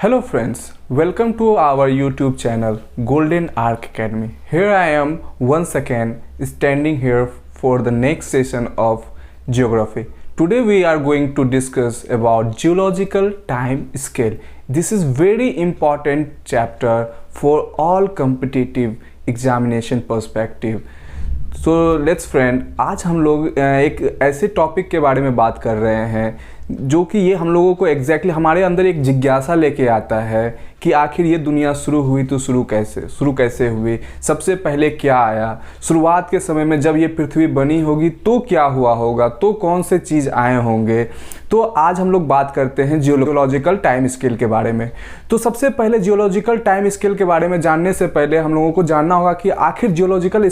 Hello friends, welcome to our YouTube channel Golden Arc Academy. Here I am once again standing here for the next session of geography. Today we are going to discuss about geological time scale. This is very important chapter for all competitive examination perspective. So let's friend, आज हम लोग एक ऐसे topic के बारे में बात कर रहे हैं जो कि ये हम लोगों को एग्जैक्टली हमारे अंदर एक जिज्ञासा लेके आता है कि आखिर ये दुनिया शुरू हुई तो शुरू कैसे हुई, सबसे पहले क्या आया, शुरुआत के समय में जब ये पृथ्वी बनी होगी तो क्या हुआ होगा, तो कौन से चीज़ आए होंगे। तो आज हम लोग बात करते हैं जियोलॉजिकल टाइम स्केल के बारे में। तो सबसे पहले जियोलॉजिकल टाइम स्केल के बारे में जानने से पहले हम लोगों को जानना होगा कि आखिर जियोलॉजिकल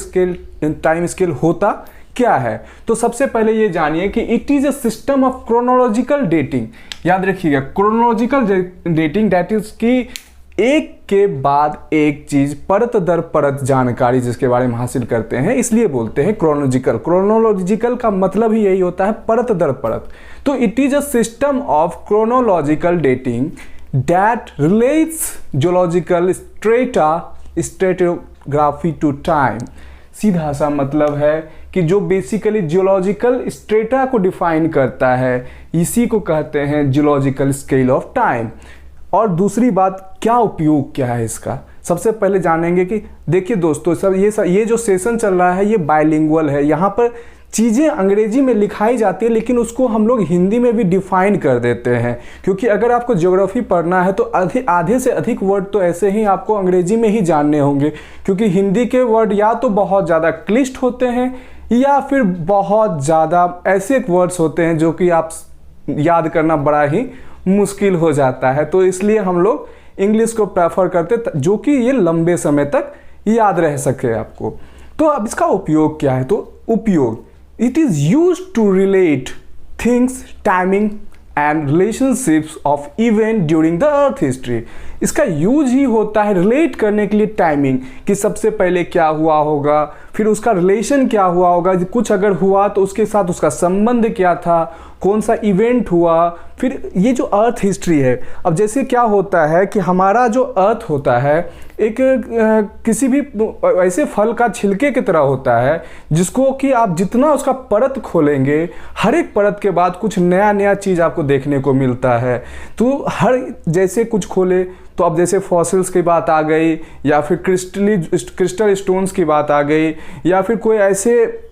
टाइम स्केल होता क्या है। तो सबसे पहले ये जानिए कि it is a system of chronological dating. याद रखिएगा, क्रोनोलॉजिकल डेटिंग दैट इज कि एक के बाद एक चीज परत दर परत जानकारी जिसके बारे में हासिल करते हैं, इसलिए बोलते हैं क्रोनोलॉजिकल। क्रोनोलॉजिकल का मतलब ही यही होता है, परत दर परत। तो it is a system of chronological dating that relates geological stratigraphy to time. सीधा सा मतलब है कि जो बेसिकली जियोलॉजिकल स्ट्रेटा को डिफाइन करता है, इसी को कहते हैं जियोलॉजिकल स्केल ऑफ टाइम। और दूसरी बात, क्या उपयोग क्या है इसका, सबसे पहले जानेंगे कि देखिए दोस्तों, सब ये जो सेशन चल रहा है ये बाइलिंगुअल है। यहाँ पर चीज़ें अंग्रेजी में लिखाई जाती है लेकिन उसको हम लोग हिंदी में भी डिफाइन कर देते हैं, क्योंकि अगर आपको ज्योग्राफी पढ़ना है तो आधे से अधिक वर्ड तो ऐसे ही आपको अंग्रेजी में ही जानने होंगे, क्योंकि हिंदी के वर्ड या तो बहुत ज़्यादा क्लिष्ट होते हैं या फिर बहुत ज़्यादा ऐसे वर्ड्स होते हैं जो कि आप याद करना बड़ा ही मुश्किल हो जाता है। तो इसलिए हम लोग इंग्लिश को प्रेफर करते जो कि ये लंबे समय तक याद रह सके आपको। तो अब इसका उपयोग क्या है, तो उपयोग, it is used to relate things, timing and relationships of event during the earth history। इसका यूज ही होता है रिलेट करने के लिए टाइमिंग, कि सबसे पहले क्या हुआ होगा, फिर उसका रिलेशन क्या हुआ होगा, कुछ अगर हुआ तो उसके साथ उसका संबंध क्या था, कौन सा इवेंट हुआ, फिर ये जो अर्थ हिस्ट्री है। अब जैसे क्या होता है कि हमारा जो अर्थ होता है एक किसी भी ऐसे फल का छिलके की तरह होता है जिसको कि आप जितना उसका परत खोलेंगे, हर एक परत के बाद कुछ नया चीज़ आपको देखने को मिलता है। तो हर जैसे कुछ खोले तो अब जैसे फॉसिल्स की बात आ गई, या फिर क्रिस्टल स्टोन्स की बात आ गई, या फिर कोई ऐसे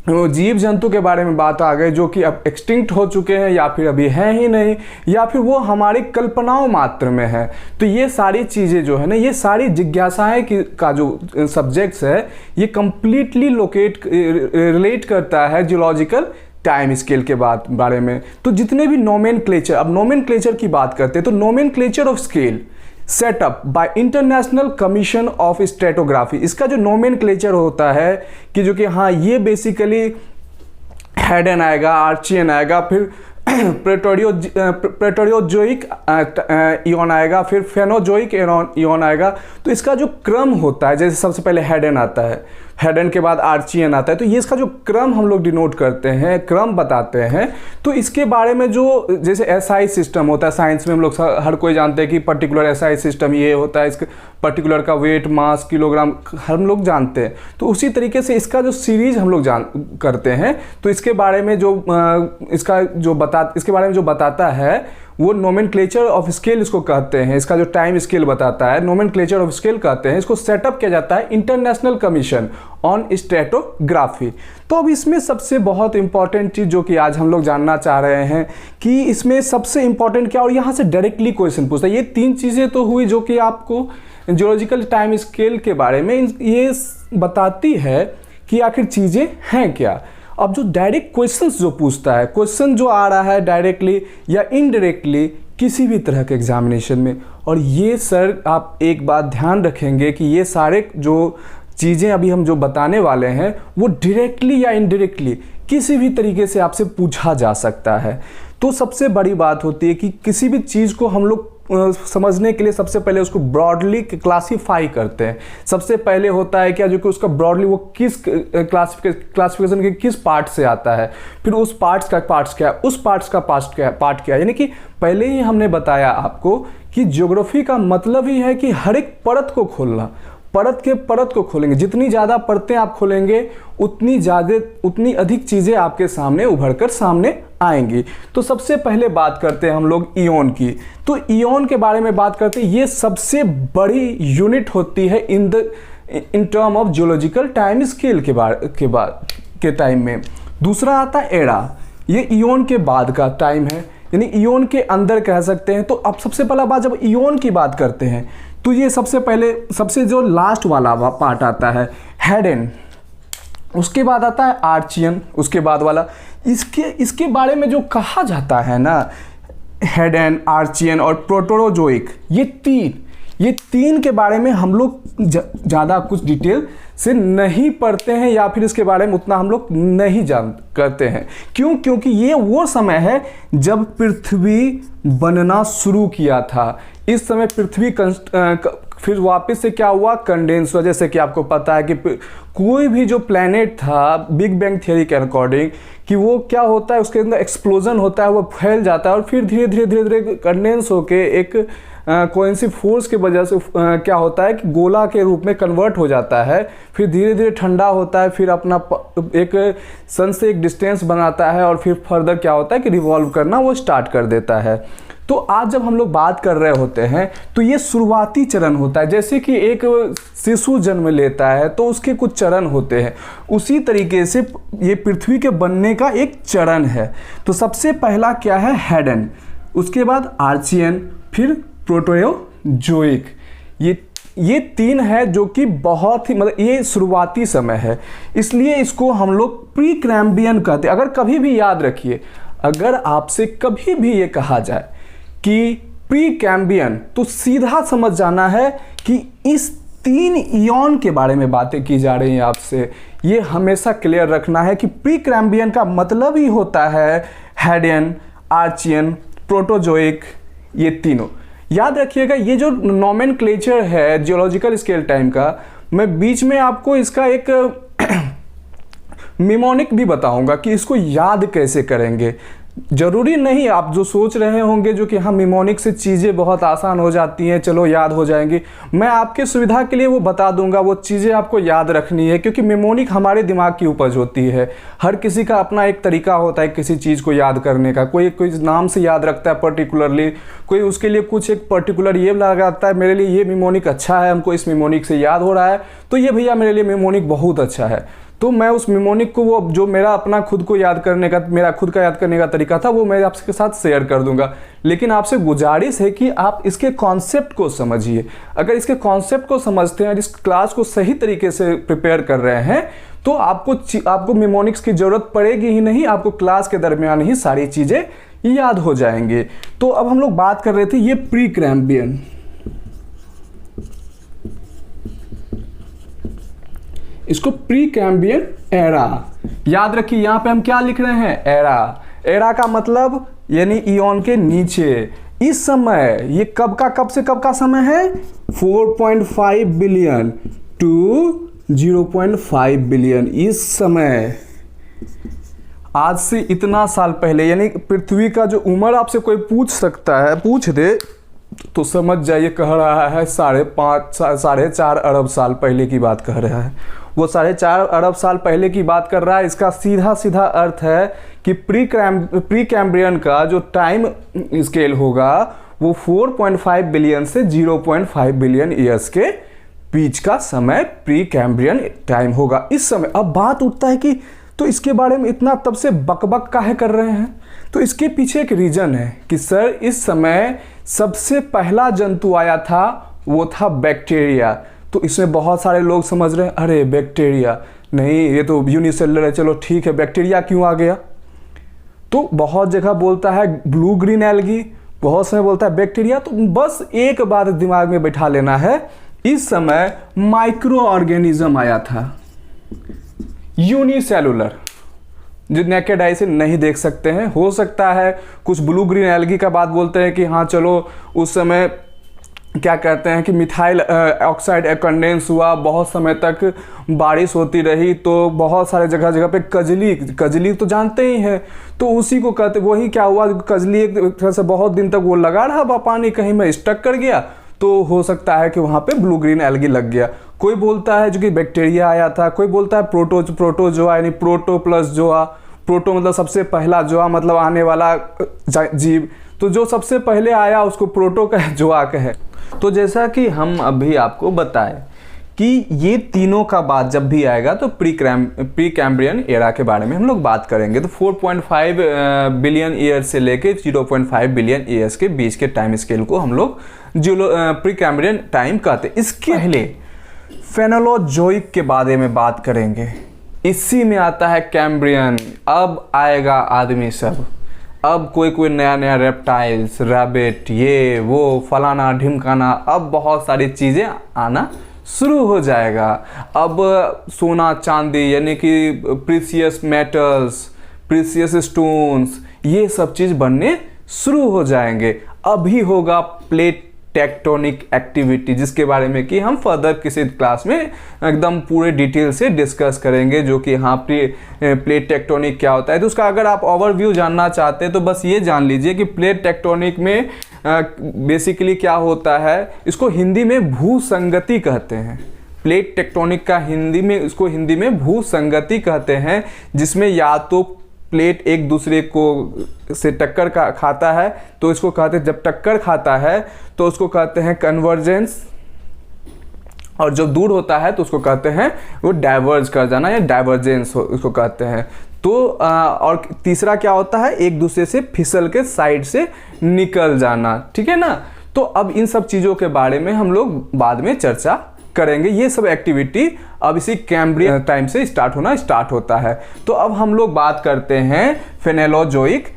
जीव जंतु के बारे में बात आ गई जो कि अब एक्सटिंक्ट हो चुके हैं या फिर अभी हैं ही नहीं, या फिर वो हमारी कल्पनाओं मात्र में है। तो ये सारी चीज़ें जो है ना, ये सारी जिज्ञासाएं का जो सब्जेक्ट्स है, ये कंप्लीटली रिलेट करता है जियोलॉजिकल टाइम स्केल के बारे में। तो जितने भी नोमेनक्लेचर, अब नोमेनक्लेचर की बात करते हैं तो nomenclature of scale setup bye international commission of stratigraphy. इसका जो नोमेनक्लेचर होता है कि जो कि हाँ ये बेसिकली हेडन आएगा, आर्चियन आएगा, फिर प्रेटोरियोजोइक इयन आएगा, फिर फेनोजोइक इयन आएगा। तो इसका जो क्रम होता है, जैसे सबसे पहले हेडन आता है, हेडन के बाद आर्चियन आता है, तो ये इसका जो क्रम हम लोग डिनोट करते हैं, क्रम बताते हैं। तो इसके बारे में जो जैसे एसआई सिस्टम होता है, साइंस में हम लोग हर कोई जानते हैं कि पर्टिकुलर एसआई सिस्टम ये होता है, इसके पर्टिकुलर का वेट, मास, किलोग्राम हम लोग जानते हैं। तो उसी तरीके से इसका जो सीरीज हम लोग करते हैं, तो इसके बारे में इसके बारे में जो बताता है वो नोमेनक्लेचर ऑफ स्केल इसको कहते हैं। इसका जो टाइम स्केल बताता है नोमेनक्लेचर ऑफ स्केल कहते हैं। इसको सेटअप किया जाता है इंटरनेशनल कमीशन ऑन स्ट्रेटोग्राफी। तो अब इसमें सबसे बहुत इंपॉर्टेंट चीज़ जो कि आज हम लोग जानना चाह रहे हैं कि इसमें सबसे इंपॉर्टेंट क्या, और यहाँ से डायरेक्टली क्वेश्चन पूछता है। ये तीन चीज़ें तो हुई जो कि आपको जियोलॉजिकल टाइम स्केल के बारे में ये बताती है कि आखिर चीज़ें हैं क्या। अब जो डायरेक्ट क्वेश्चंस जो पूछता है, क्वेश्चन जो आ रहा है डायरेक्टली या इनडायरेक्टली किसी भी तरह के एग्जामिनेशन में, और ये सर आप एक बात ध्यान रखेंगे कि ये सारे जो चीज़ें अभी हम जो बताने वाले हैं वो डायरेक्टली या इनडायरेक्टली किसी भी तरीके से आपसे पूछा जा सकता है। तो सबसे बड़ी बात होती है कि किसी भी चीज़ को हम लोग समझने के लिए सबसे पहले उसको ब्रॉडली क्लासीफाई करते हैं। सबसे पहले होता है क्या, जो कि उसका ब्रॉडली वो किस क्लासिफिकेशन के किस पार्ट से आता है, फिर उस पार्ट्स का पार्ट्स क्या है, उस पार्ट्स का पार्ट क्या है। यानी कि पहले ही हमने बताया आपको कि ज्योग्राफी का मतलब ही है कि हर एक परत को खोलना, परत को खोलेंगे। जितनी ज़्यादा परतें आप खोलेंगे उतनी अधिक चीज़ें आपके सामने उभर कर सामने आएंगी। तो सबसे पहले बात करते हैं हम लोग इयोन की। तो इयोन के बारे में बात करते हैं, ये सबसे बड़ी यूनिट होती है in term of geological time scale के टाइम में। दूसरा आता है एरा, ये इयोन के बाद का टाइम है, यानी इयोन के अंदर कह सकते हैं। तो अब सबसे पहला बात, जब इयोन की बात करते हैं तो ये सबसे जो लास्ट वाला पार्ट आता है हेडेन, उसके बाद आता है आर्चियन, उसके बाद वाला इसके बारे में जो कहा जाता है ना, हेडेन, आर्चियन और प्रोटोजोइक, ये तीन के बारे में हम लोग ज़्यादा कुछ डिटेल से नहीं पढ़ते हैं, या फिर इसके बारे में उतना हम लोग नहीं जान करते हैं। क्यों? क्योंकि ये वो समय है जब पृथ्वी बनना शुरू किया था। इस समय पृथ्वी फिर वापस से क्या हुआ, कंडेंस हुआ। जैसे कि आपको पता है कि कोई भी जो प्लैनेट था बिग बैंग थियरी के अकॉर्डिंग, कि वो क्या होता है, उसके अंदर एक्सप्लोजन होता है, वो फैल जाता है और फिर धीरे धीरे कंडेंस होके एक कोइंसिव फोर्स की वजह से क्या होता है कि गोला के रूप में कन्वर्ट हो जाता है। फिर धीरे धीरे ठंडा होता है, फिर अपना एक सन से एक डिस्टेंस बनाता है और फिर फर्दर क्या होता है कि रिवॉल्व करना वो स्टार्ट कर देता है। तो आज जब हम लोग बात कर रहे होते हैं तो ये शुरुआती चरण होता है। जैसे कि एक शिशु जन्म लेता है तो उसके कुछ चरण होते हैं, उसी तरीके से ये पृथ्वी के बनने का एक चरण है। तो सबसे पहला क्या है, हेडेन, उसके बाद आर्चियन, फिर प्रोटोजोइक। ये तीन है जो कि बहुत ही मतलब ये शुरुआती समय है, इसलिए इसको हम लोग प्री कैम्ब्रियन कहते हैं। अगर कभी भी याद रखिए, अगर आपसे कभी भी ये कहा जाए कि प्री कैम्ब्रियन, तो सीधा समझ जाना है कि इस 3 इयोन के बारे में बातें की जा रही हैं आपसे। ये हमेशा क्लियर रखना है कि प्री कैम्ब्रियन का मतलब ही होता है हेडेन, आर्चियन, प्रोटोजोइक, ये तीनों। याद रखिएगा, ये जो नोमेनक्लेचर है जियोलॉजिकल स्केल टाइम का, मैं बीच में आपको इसका एक निमोनिक भी बताऊंगा कि इसको याद कैसे करेंगे। जरूरी नहीं आप जो सोच रहे होंगे जो कि हाँ निमोनिक से चीज़ें बहुत आसान हो जाती हैं, चलो याद हो जाएंगी। मैं आपके सुविधा के लिए वो बता दूंगा, वो चीज़ें आपको याद रखनी है, क्योंकि निमोनिक हमारे दिमाग की उपज होती है। हर किसी का अपना एक तरीका होता है किसी चीज़ को याद करने का। कोई नाम से याद रखता है पर्टिकुलरली, कोई उसके लिए कुछ एक पर्टिकुलर ये लगाता है, मेरे लिए ये निमोनिक अच्छा है, हमको इस निमोनिक से याद हो रहा है, तो ये भैया मेरे लिए निमोनिक बहुत अच्छा है। तो मैं उस निमोनिक को, वो जो मेरा अपना खुद को याद करने का, मेरा खुद का याद करने का तरीका था, वो मैं आपके साथ शेयर कर दूंगा। लेकिन आपसे गुजारिश है कि आप इसके कॉन्सेप्ट को समझिए। अगर इसके कॉन्सेप्ट को समझते हैं, इस क्लास को सही तरीके से प्रिपेयर कर रहे हैं, तो आपको निमोनिक्स की जरूरत पड़ेगी ही नहीं, आपको क्लास के दरमियान ही सारी चीज़ें याद हो जाएंगे। तो अब हम लोग बात कर रहे थे ये प्री कैम्ब्रियन। इसको प्री कैम्ब्रियन एरा याद रखिए। यहां पे हम क्या लिख रहे हैं, एरा का मतलब यानी इयोन के नीचे। इस समय ये कब से कब का समय है, 4.5 बिलियन टू 0.5 बिलियन। इस समय आज से इतना साल पहले, यानी पृथ्वी का जो उम्र आपसे कोई पूछ दे तो समझ जाइए कह रहा है 4.5 अरब साल पहले की बात कह रहा है। वो 4.5 अरब साल पहले की बात कर रहा है। इसका सीधा अर्थ है कि प्री कैम्ब्रियन का जो टाइम स्केल होगा वो 4.5 बिलियन से 0.5 बिलियन ईयर्स के बीच का समय प्री कैम्ब्रियन टाइम होगा। इस समय अब बात उठता है कि तो इसके बारे में इतना तब से बकबक काहे कर रहे हैं। तो इसके पीछे एक रीजन है कि सर इस समय सबसे पहला जंतु आया था, वो था बैक्टीरिया। तो इसमें बहुत सारे लोग समझ रहे हैं अरे बैक्टीरिया नहीं, ये तो यूनिसेलुलर है, चलो ठीक है, बैक्टीरिया क्यों आ गया। तो बहुत जगह बोलता है ब्लू ग्रीन एल्गी, बहुत समय बोलता है बैक्टीरिया। तो बस एक बात दिमाग में बैठा लेना है, इस समय माइक्रो ऑर्गेनिज्म आया था यूनिसेलुलर, जो नेकेड आई से नहीं देख सकते हैं। हो सकता है कुछ ब्लू ग्रीन एल्गी का बात बोलते हैं कि हाँ चलो उस समय क्या कहते हैं कि मिथाइल ऑक्साइड कंडेंस हुआ, बहुत समय तक बारिश होती रही, तो बहुत सारे जगह जगह पे कजली तो जानते ही हैं, तो उसी को कहते, वही क्या हुआ, कजली एक तरह से बहुत दिन तक वो लगा रहा पानी कहीं में स्टक कर गया, तो हो सकता है कि वहाँ पे ब्लू ग्रीन एल्गी लग गया। कोई बोलता है जो कि बैक्टीरिया आया था, कोई बोलता है प्रोटोजोआ यानी प्रोटो प्लस जोआ, प्रोटो मतलब सबसे पहला, जोआ मतलब आने वाला जीव, तो जो सबसे पहले आया उसको प्रोटो कहे, जोआ कहे। तो जैसा कि हम अभी आपको बताएं कि ये तीनों का बात जब भी आएगा तो प्री कैम्ब्रियन एरा के बारे में हम लोग बात करेंगे। तो 4.5 बिलियन ईयर से लेके 0.5 बिलियन ईयर्स के बीच के टाइम स्केल को हम लोग प्री कैम्ब्रियन टाइम कहते हैं। इसके पहले फेनोलॉजिक के बारे में बात करेंगे, इसी में आता है कैम्ब्रियन। अब आएगा आदमी सब, अब कोई नया नया रेप्टाइल्स, रैबिट, ये वो फलाना ढिमकाना, अब बहुत सारी चीज़ें आना शुरू हो जाएगा। अब सोना चांदी यानी कि प्रीसियस मेटल्स, प्रीसियस स्टोन्स, ये सब चीज़ बनने शुरू हो जाएंगे। अभी होगा प्लेट टेक्टोनिक एक्टिविटी, जिसके बारे में कि हम फर्दर किसी क्लास में एकदम पूरे डिटेल से डिस्कस करेंगे, जो कि हाँ प्लेट टेक्टोनिक क्या होता है। तो उसका अगर आप ओवरव्यू जानना चाहते हैं तो बस ये जान लीजिए कि प्लेट टेक्टोनिक में बेसिकली क्या होता है, इसको हिंदी में भूसंगति कहते हैं। प्लेट टेक्टोनिक का हिंदी में भूसंगति कहते हैं, जिसमें या तो प्लेट एक दूसरे को से टक्कर खाता है तो इसको कहते हैं, जब टक्कर खाता है तो उसको कहते हैं कन्वर्जेंस, और जब दूर होता है तो उसको कहते हैं वो डाइवर्ज कर जाना या डाइवर्जेंस उसको कहते हैं। तो और तीसरा क्या होता है, एक दूसरे से फिसल के साइड से निकल जाना, ठीक है ना। तो अब इन सब चीज़ों के बारे में हम लोग बाद में चर्चा करेंगे। ये सब एक्टिविटी अब इसी कैम्ब्रियन टाइम से स्टार्ट होता है। तो अब हम लोग बात करते हैं फेनोलॉजिक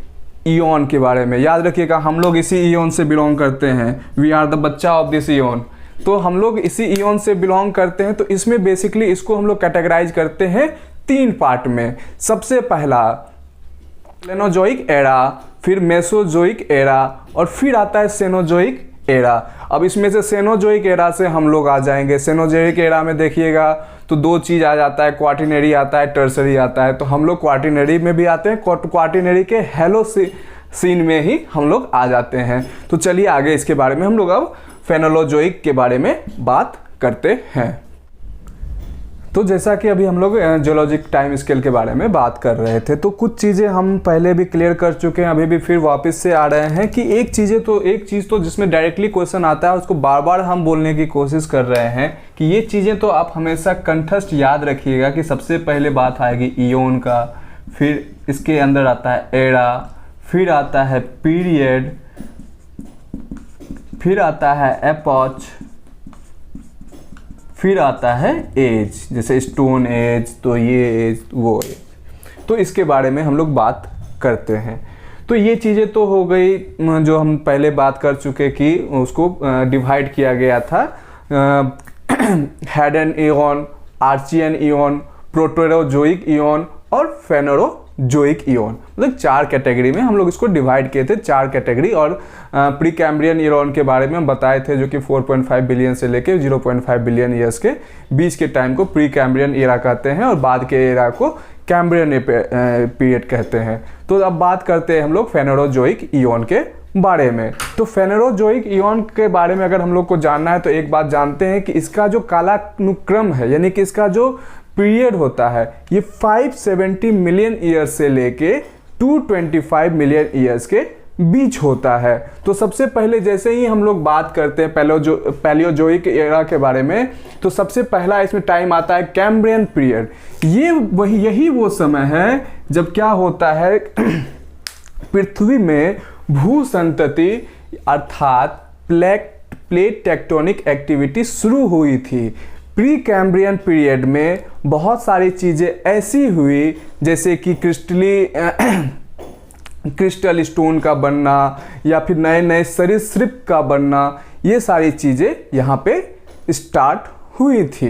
ईओन के बारे में। याद रखिएगा हम लोग इसी ईओन से बिलोंग करते हैं, वी आर द बच्चा ऑफ दिस ईओन। तो हम लोग इसी ईओन से बिलोंग करते हैं। तो इसमें बेसिकली इसको हम लोग कैटेगराइज करते हैं 3 पार्ट में। सबसे पहला सेनोजोइक एरा, फिर मेसोजोइक एरा, और फिर आता है सेनोजोइक एरा। अब इसमें से सेनोजोइक एरा से हम लोग आ जाएंगे। सेनोजोइक एरा में देखिएगा तो 2 चीज़ आ जाता है, क्वार्टिनरी आता है, टर्सरी आता है। तो हम लोग क्वार्टिनरी में भी आते हैं, क्वार्टिनरी के हेलोसीन में ही हम लोग आ जाते हैं। तो चलिए आगे इसके बारे में हम लोग अब फेनोलॉजिक के बारे में बात करते हैं। तो जैसा कि अभी हम लोग जियोलॉजिक टाइम स्केल के बारे में बात कर रहे थे, तो कुछ चीज़ें हम पहले भी क्लियर कर चुके हैं, अभी भी फिर वापस से आ रहे हैं कि एक चीज़ तो जिसमें डायरेक्टली क्वेश्चन आता है उसको बार बार हम बोलने की कोशिश कर रहे हैं कि ये चीज़ें तो आप हमेशा कंठस्थ याद रखिएगा कि सबसे पहले बात आएगी ईओन का, फिर इसके अंदर आता है एरा, फिर आता है पीरियड, फिर आता है एपॉच, फिर आता है एज, जैसे स्टोन एज, तो ये एज, वो एज। तो इसके बारे में हम लोग बात करते हैं। तो ये चीज़ें तो हो गई जो हम पहले बात कर चुके कि उसको डिवाइड किया गया था Hadean eon, Archean eon, Proterozoic eon और फेनोलॉजिक ईओन, मतलब 4 कैटेगरी में हम लोग इसको डिवाइड किए थे, 4 कैटेगरी। और प्री कैम्ब्रियन ईओन के बारे में हम बताए थे, जो कि 4.5 बिलियन से लेके 0.5 बिलियन ईयर्स के बीच के टाइम को प्री कैम्ब्रियन एरा कहते हैं, और बाद के एरा को कैम्ब्रियन पीरियड कहते हैं। तो अब बात करते हैं हम लोग फेनोलॉजिक ईओन के बारे में। तो फेनोलॉजिक ईओन के बारे में अगर हम लोग को जानना है तो एक बात जानते हैं कि इसका जो कालानुक्रम है, यानी कि इसका जो पीरियड होता है, ये 570 मिलियन ईयर्स से लेके 225 मिलियन ईयर्स के बीच होता है। तो सबसे पहले जैसे ही हम लोग बात करते हैं पैलियोजोइक एरा के बारे में, तो सबसे पहला इसमें टाइम आता है कैम्ब्रियन पीरियड। यही वो समय है जब क्या होता है पृथ्वी में भूसंतति अर्थात प्लेट टेक्टोनिक एक्टिविटी शुरू हुई थी। प्री कैम्ब्रियन पीरियड में बहुत सारी चीज़ें ऐसी हुई, जैसे कि क्रिस्टल स्टोन का बनना या फिर नए नए सरीसृप का बनना, ये सारी चीज़ें यहाँ पे स्टार्ट हुई थी।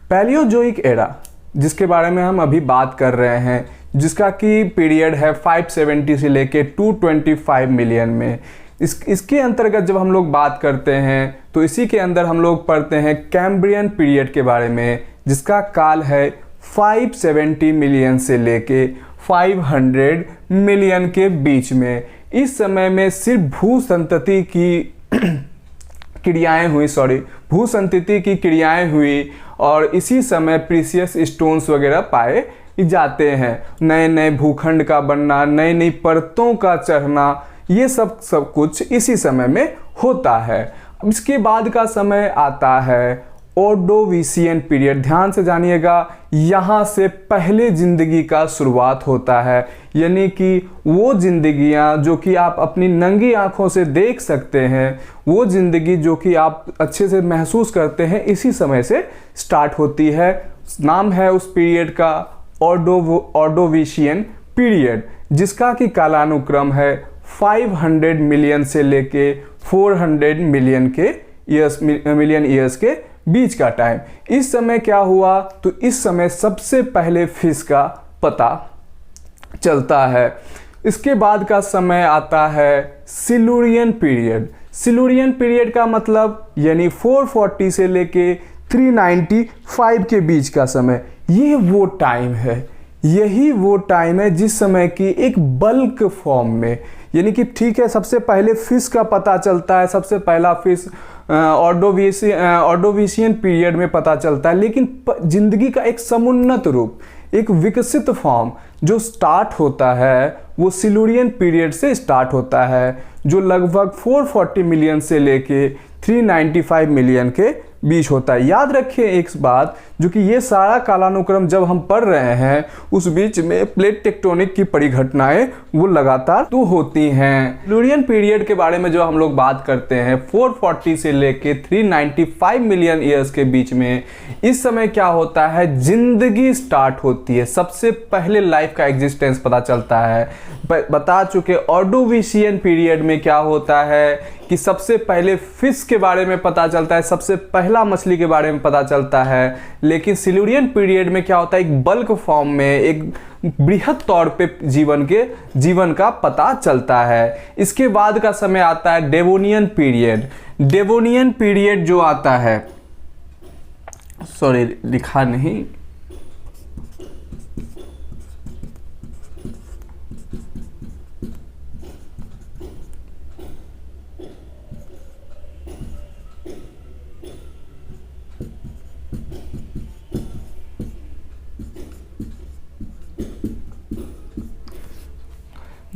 पैलियोजोइक एरा जिसके बारे में हम अभी बात कर रहे हैं, जिसका कि पीरियड है 570 से लेके 225 मिलियन में। इसके अंतर्गत जब हम लोग बात करते हैं तो इसी के अंदर हम लोग पढ़ते हैं कैम्ब्रियन पीरियड के बारे में, जिसका काल है 570 मिलियन से लेके 500 मिलियन के बीच में। इस समय में सिर्फ भूसंतति की क्रियाएं हुई, भूसंतति की क्रियाएं हुई और इसी समय प्रीशियस स्टोन्स वगैरह पाए जाते हैं। नए नए भूखंड का बनना, नई नई परतों का चढ़ना, ये सब कुछ इसी समय में होता है। इसके बाद का समय आता है ऑर्डोविशियन पीरियड। ध्यान से जानिएगा, यहाँ से पहले जिंदगी का शुरुआत होता है, यानी कि वो जिंदगियाँ जो कि आप अपनी नंगी आंखों से देख सकते हैं, वो जिंदगी जो कि आप अच्छे से महसूस करते हैं, इसी समय से स्टार्ट होती है। नाम है उस पीरियड का ऑर्डोविशियन पीरियड, जिसका कि कालानुक्रम है 500 मिलियन से लेके 400 मिलियन ईयर्स के बीच का टाइम। इस समय क्या हुआ, तो इस समय सबसे पहले फिश का पता चलता है। इसके बाद का समय आता है सिल्यूरियन पीरियड। सिल्यूरियन पीरियड का मतलब यानी 440 से लेके 395 के बीच का समय। ये वो टाइम है, यही वो टाइम है जिस समय की एक बल्क फॉर्म में, यानी कि ठीक है, सबसे पहले फिश का पता चलता है, सबसे पहला फिश ऑर्डोविशियन पीरियड में पता चलता है, लेकिन जिंदगी का एक समुन्नत रूप, एक विकसित फॉर्म जो स्टार्ट होता है वो सिल्यूरियन पीरियड से स्टार्ट होता है, जो लगभग 440 मिलियन से लेके 395 मिलियन के बीच होता है। याद रखिए एक बात, जो कि ये सारा कालानुक्रम जब हम पढ़ रहे हैं उस बीच में प्लेट टेक्टोनिक की परिघटनाएं वो लगातार तो होती हैं। सिल्यूरियन पीरियड के बारे में जो हम लोग बात करते हैं 440 से लेके 395 मिलियन ईयर्स के बीच में, इस समय क्या होता है, जिंदगी स्टार्ट होती है। सबसे पहले लाइफ का एग्जिस्टेंस पता चलता है। बता चुके ऑर्डोविशियन पीरियड में क्या होता है कि सबसे पहले फिश के बारे में पता चलता है, सबसे पहला मछली के बारे में पता चलता है। लेकिन सिल्यूरियन पीरियड में क्या होता है, एक बल्क फॉर्म में, एक बृहद तौर पे जीवन का पता चलता है। इसके बाद का समय आता है डेवोनियन पीरियड। डेवोनियन पीरियड जो आता है, सॉरी लिखा नहीं,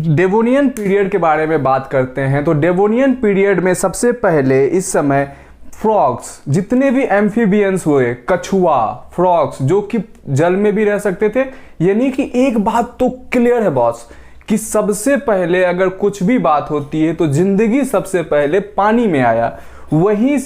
डेवोनियन पीरियड के बारे में बात करते हैं तो डेवोनियन पीरियड में सबसे पहले इस समय फ्रॉग्स, जितने भी एम्फीबियंस हुए, कछुआ, फ्रॉग्स जो कि जल में भी रह सकते थे। यानी कि एक बात तो क्लियर है बॉस कि सबसे पहले अगर कुछ भी बात होती है तो जिंदगी सबसे पहले पानी में आया, वहीं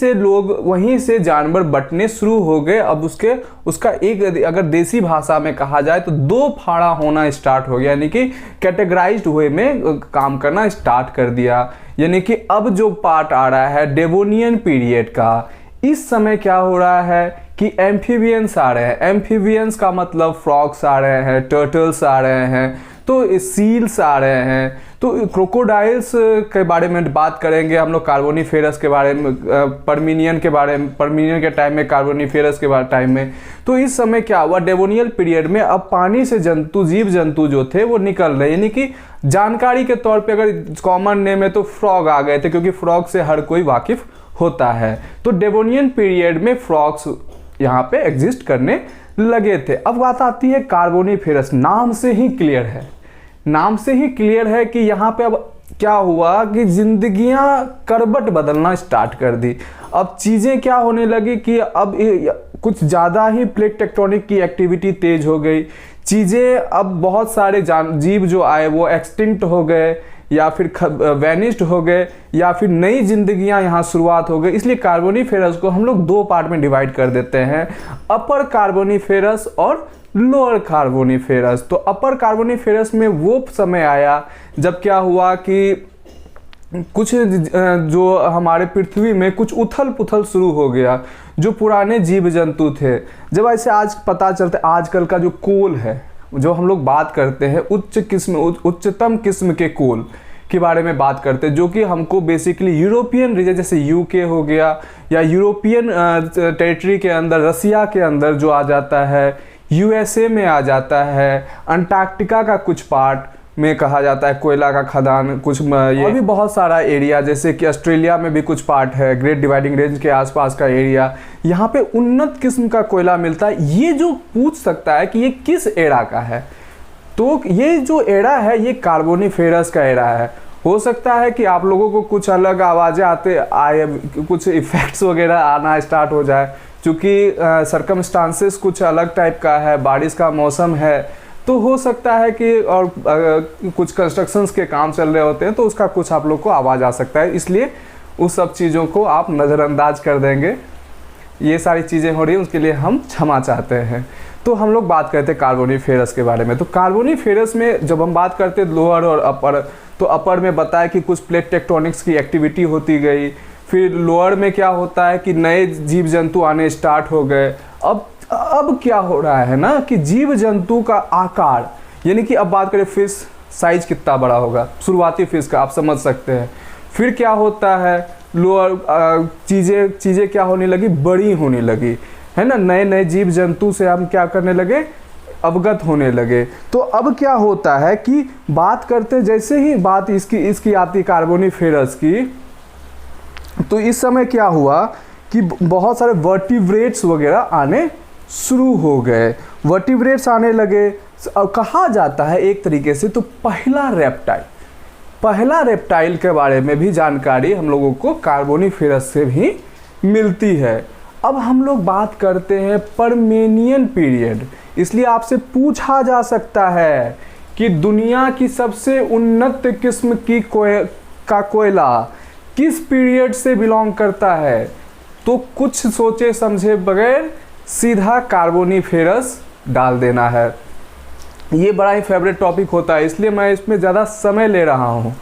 से जानवर बंटने शुरू हो गए। अब उसका एक अगर देसी भाषा में कहा जाए तो दो फाड़ा होना स्टार्ट हो गया, यानी कि कैटेगराइज्ड वे में काम करना स्टार्ट कर दिया। यानी कि अब जो पार्ट आ रहा है डेवोनियन पीरियड का, इस समय क्या हो रहा है कि एम्फीबियंस आ रहे हैं। एम्फीबियंस का मतलब फ्रॉग्स आ रहे हैं, टर्टल्स आ रहे हैं, तो सील्स आ रहे हैं, तो क्रोकोडाइल्स के बारे में बात करेंगे हम लोग, कार्बोनिफेरस के बारे में, पर्मिनियन के टाइम में, कार्बोनिफेरस के टाइम में। तो इस समय क्या हुआ, डेवोनियन पीरियड में अब पानी से जीव जंतु जो थे वो निकल रहे, यानी कि जानकारी के तौर पे अगर कॉमन नेम है तो फ्रॉग आ गए थे, क्योंकि फ्रॉग से हर कोई वाकिफ होता है। तो डेवोनियन पीरियड में फ्रॉग्स यहाँ पे एग्जिस्ट करने लगे थे। अब बात आती है कार्बोनिफेरस। नाम से ही क्लियर है कि यहाँ पे अब क्या हुआ कि जिंदगियां करवट बदलना स्टार्ट कर दी। अब चीजें क्या होने लगी कि अब कुछ ज्यादा ही प्लेट टेक्टोनिक की एक्टिविटी तेज हो गई। चीजें अब बहुत सारे जीव जो आए वो एक्सटिंक्ट हो गए, या फिर वैनिस्ड हो गए, या फिर नई जिंदगियां यहाँ शुरुआत हो गई। इसलिए कार्बोनिफेरस को हम लोग दो पार्ट में डिवाइड कर देते हैं, अपर कार्बोनिफेरस और लोअर कार्बोनिफेरस। तो अपर कार्बोनिफेरस में वो समय आया जब क्या हुआ कि कुछ जो हमारे पृथ्वी में कुछ उथल पुथल शुरू हो गया। जो पुराने जीव जंतु थे, जब ऐसे आज पता चलता है, आजकल का जो कोल है जो हम लोग बात करते हैं उच्चतम किस्म के कोल के बारे में बात करते हैं, जो कि हमको बेसिकली यूरोपियन रीजन जैसे यूके हो गया या यूरोपियन टेरिटरी के अंदर, रसिया के अंदर जो आ जाता है, यूएसए में आ जाता है, अंटार्कटिका का कुछ पार्ट में कहा जाता है कोयला का खदान कुछ, ये और भी बहुत सारा एरिया, जैसे कि ऑस्ट्रेलिया में भी कुछ पार्ट है, ग्रेट डिवाइडिंग रेंज के आसपास का एरिया, यहाँ पे उन्नत किस्म का कोयला मिलता है। ये जो पूछ सकता है कि ये किस एरा का है, तो ये जो एरा है ये कार्बोनिफेरस का एरा है। हो सकता है कि आप लोगों को कुछ अलग आवाज़ें आए, कुछ इफ़ेक्ट्स वगैरह आना स्टार्ट हो जाए, क्योंकि सर्कमस्टांसेस कुछ अलग टाइप का है, बारिश का मौसम है, तो हो सकता है कि और कुछ कंस्ट्रक्शंस के काम चल रहे होते हैं तो उसका कुछ आप लोग को आवाज़ आ सकता है, इसलिए उस सब चीज़ों को आप नज़रअंदाज कर देंगे। ये सारी चीज़ें हो रही हैं, उसके लिए हम क्षमा चाहते हैं। तो हम लोग बात करते हैं कार्बोनिफेरस के बारे में। तो कार्बोनिफेरस में जब हम बात करते हैं लोअर और अपर, तो अपर में बताया कि कुछ प्लेट टेक्टोनिक्स की एक्टिविटी होती गई, फिर लोअर में क्या होता है कि नए जीव जंतु आने स्टार्ट हो गए। अब क्या हो रहा है ना कि जीव जंतु का आकार, यानी कि अब बात करें फिश साइज कितना बड़ा होगा शुरुआती फिश का, आप समझ सकते हैं। फिर क्या होता है, लोअर चीज़ें क्या होने लगी, बड़ी होने लगी, है ना। नए नए जीव जंतु से हम क्या करने लगे, अवगत होने लगे। तो अब क्या होता है कि बात करते, जैसे ही बात इसकी आती कार्बोनिफेरस की, तो इस समय क्या हुआ कि बहुत सारे वर्टिब्रेट्स वगैरह आने शुरू हो गए। वर्टिब्रेट्स आने लगे, कहा जाता है एक तरीके से तो पहला रेप्टाइल के बारे में भी जानकारी हम लोगों को कार्बोनिफेरस से भी मिलती है। अब हम लोग बात करते हैं परमेनियन पीरियड। इसलिए आपसे पूछा जा सकता है कि दुनिया की सबसे उन्नत किस्म की कोयला किस पीरियड से बिलोंग करता है, तो कुछ सोचे समझे बगैर सीधा कार्बोनिफेरस डाल देना है। ये बड़ा ही फेवरेट टॉपिक होता है, इसलिए मैं इसमें ज़्यादा समय ले रहा हूँ।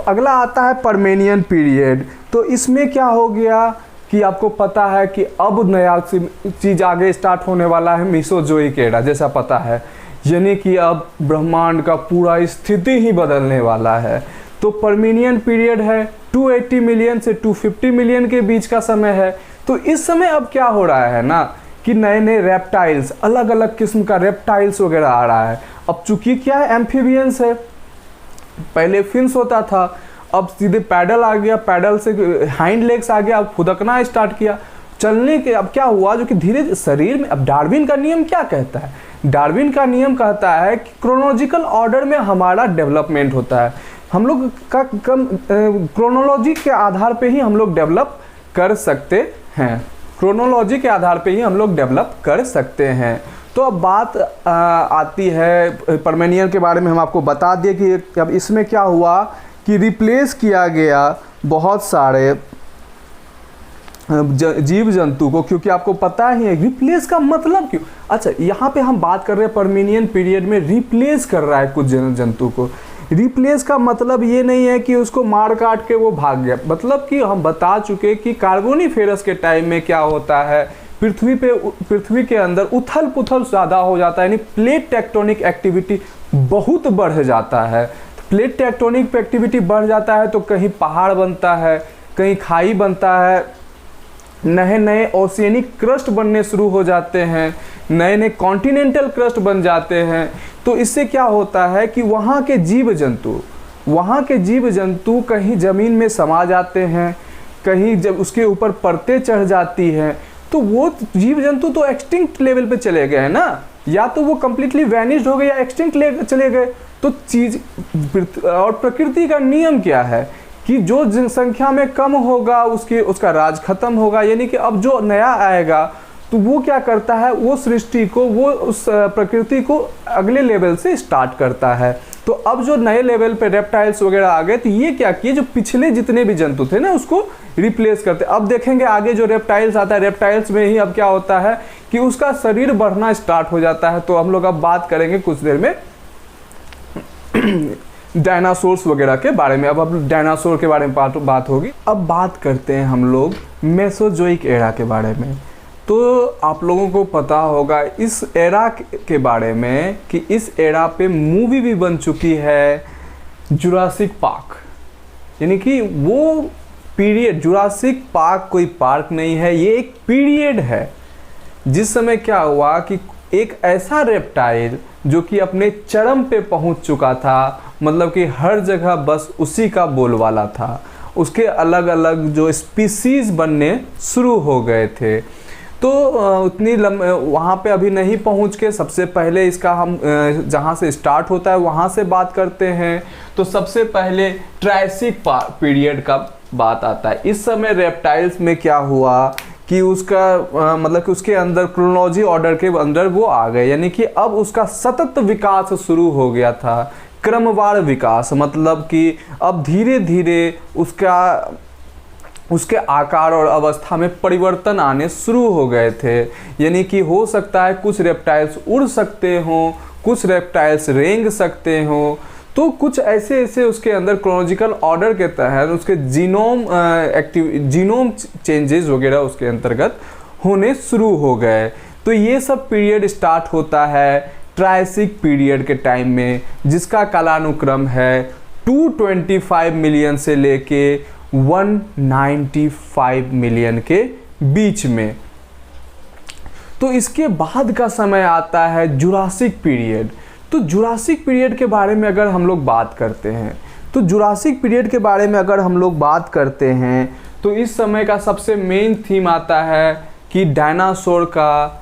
अगला आता है परमेनियन पीरियड। तो इसमें क्या हो गया कि आपको पता है कि अब नया चीज़ आगे स्टार्ट होने वाला है, मीसोजोइक एरा, जैसा पता है, यानी कि अब ब्रह्मांड का पूरा स्थिति ही बदलने वाला है। तो परमेनियन पीरियड है 280 मिलियन से 250 मिलियन के बीच का समय है। तो इस समय अब क्या हो रहा है ना कि नए नए रेप्टाइल्स, अलग अलग किस्म का रेप्टाइल्स वगैरह आ रहा है। अब चूंकि क्या है, एम्फीबियंस है, पहले फिन्स होता था, अब सीधे पैडल आ गया, पैडल से हाइंड लेग्स आ गया, अब फुदकना स्टार्ट किया, चलने के। अब क्या हुआ, जो कि धीरे शरीर में, अब डार्विन का नियम क्या कहता है, डार्विन का नियम कहता है कि क्रोनोलॉजिकल ऑर्डर में हमारा डेवलपमेंट होता है। हम लोग का क्रोनोलॉजी के आधार पे ही हम लोग डेवलप कर सकते हैं, क्रोनोलॉजी के आधार पे ही हम लोग डेवलप कर सकते हैं। तो अब बात आती है परमेनियन के बारे में। हम आपको बता दिए कि अब इसमें क्या हुआ कि रिप्लेस किया गया बहुत सारे जीव जंतु को, क्योंकि आपको पता ही है रिप्लेस का मतलब क्यों। अच्छा, यहाँ पे हम बात कर रहे हैं परमेनियन पीरियड में रिप्लेस कर रहा है कुछ जंतु को। रिप्लेस का मतलब ये नहीं है कि उसको मार काट के वो भाग गया, मतलब कि हम बता चुके कि कार्बोनिफेरस के टाइम में क्या होता है, पृथ्वी के अंदर उथल पुथल ज़्यादा हो जाता है, यानी प्लेट टेक्टोनिक एक्टिविटी बहुत बढ़ जाता है। प्लेट टेक्टोनिक एक्टिविटी बढ़ जाता है तो कहीं पहाड़ बनता है, कहीं खाई बनता है, नए नए ओशियनिक क्रस्ट बनने शुरू हो जाते हैं, नए नए कॉन्टिनेंटल क्रस्ट बन जाते हैं। तो इससे क्या होता है कि वहाँ के जीव जंतु कहीं ज़मीन में समा जाते हैं, कहीं जब उसके ऊपर परतें चढ़ जाती हैं, तो वो जीव जंतु तो एक्सटिंक्ट लेवल पे चले गए हैं ना, या तो वो कम्प्लीटली वैनिश्ड हो गए या एक्सटिंक्ट चले गए। तो चीज़ और प्रकृति का नियम क्या है कि जो जनसंख्या में कम होगा उसका राज खत्म होगा, यानी कि अब जो नया आएगा तो वो क्या करता है, वो सृष्टि को, वो उस प्रकृति को अगले लेवल से स्टार्ट करता है। तो अब जो नए लेवल पे रेप्टाइल्स वगैरह आ गए, तो ये क्या किए, जो पिछले जितने भी जंतु थे ना उसको रिप्लेस करते। अब देखेंगे आगे जो रेप्टाइल्स आता है, रेप्टाइल्स में ही अब क्या होता है कि उसका शरीर बढ़ना स्टार्ट हो जाता है। तो हम लोग अब बात करेंगे कुछ देर में डायनासोर्स वगैरह के बारे में। अब डायनासोर के बारे में बात होगी। अब बात करते हैं हम लोग मेसोजोइक एरा के बारे में। तो आप लोगों को पता होगा इस एरा के बारे में कि इस एरा पे मूवी भी बन चुकी है जुरासिक पार्क, यानी कि वो पीरियड, जुरासिक पार्क कोई पार्क नहीं है, ये एक पीरियड है जिस समय क्या हुआ कि एक ऐसा रेप्टाइल जो कि अपने चरम पे पहुंच चुका था, मतलब कि हर जगह बस उसी का बोलबाला था, उसके अलग अलग जो स्पीसीज बनने शुरू हो गए थे। तो उतनी वहाँ पे अभी नहीं पहुँच के सबसे पहले इसका हम जहाँ से स्टार्ट होता है वहाँ से बात करते हैं। तो सबसे पहले ट्रायसिक पीरियड का बात आता है। इस समय रेप्टाइल्स में क्या हुआ कि उसका मतलब कि उसके अंदर क्रोनोलॉजी ऑर्डर के अंदर वो आ गए, यानी कि अब उसका सतत विकास शुरू हो गया था, क्रमवार विकास, मतलब कि अब धीरे धीरे उसके आकार और अवस्था में परिवर्तन आने शुरू हो गए थे। यानी कि हो सकता है कुछ रेप्टाइल्स उड़ सकते हों, कुछ रेप्टाइल्स रेंग सकते हों, तो कुछ ऐसे उसके अंदर क्रोनोलॉजिकल ऑर्डर के तहत उसके जीनोम चेंजेस वगैरह उसके अंतर्गत होने शुरू हो गए। तो ये सब पीरियड स्टार्ट होता है ट्रायसिक पीरियड के टाइम में, जिसका कालानुक्रम है 225 मिलियन से लेके 195 मिलियन के बीच में। तो इसके बाद का समय आता है जुरासिक पीरियड। तो जुरासिक पीरियड के बारे में अगर हम लोग बात करते हैं, तो जुरासिक पीरियड के बारे में अगर हम लोग बात करते हैं तो इस समय का सबसे मेन थीम आता है कि डायनासोर का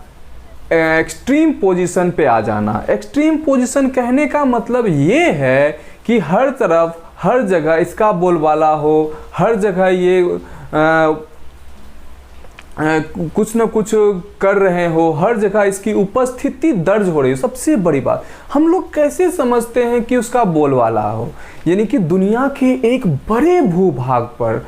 एक्सट्रीम पोजीशन पे आ जाना। एक्सट्रीम पोजीशन कहने का मतलब ये है कि हर तरफ हर जगह इसका बोलबाला हो, हर जगह ये कुछ न कुछ कर रहे हो, हर जगह इसकी उपस्थिति दर्ज हो रही है। सबसे बड़ी बात, हम लोग कैसे समझते हैं कि उसका बोलबाला हो, यानी कि दुनिया के एक बड़े भूभाग पर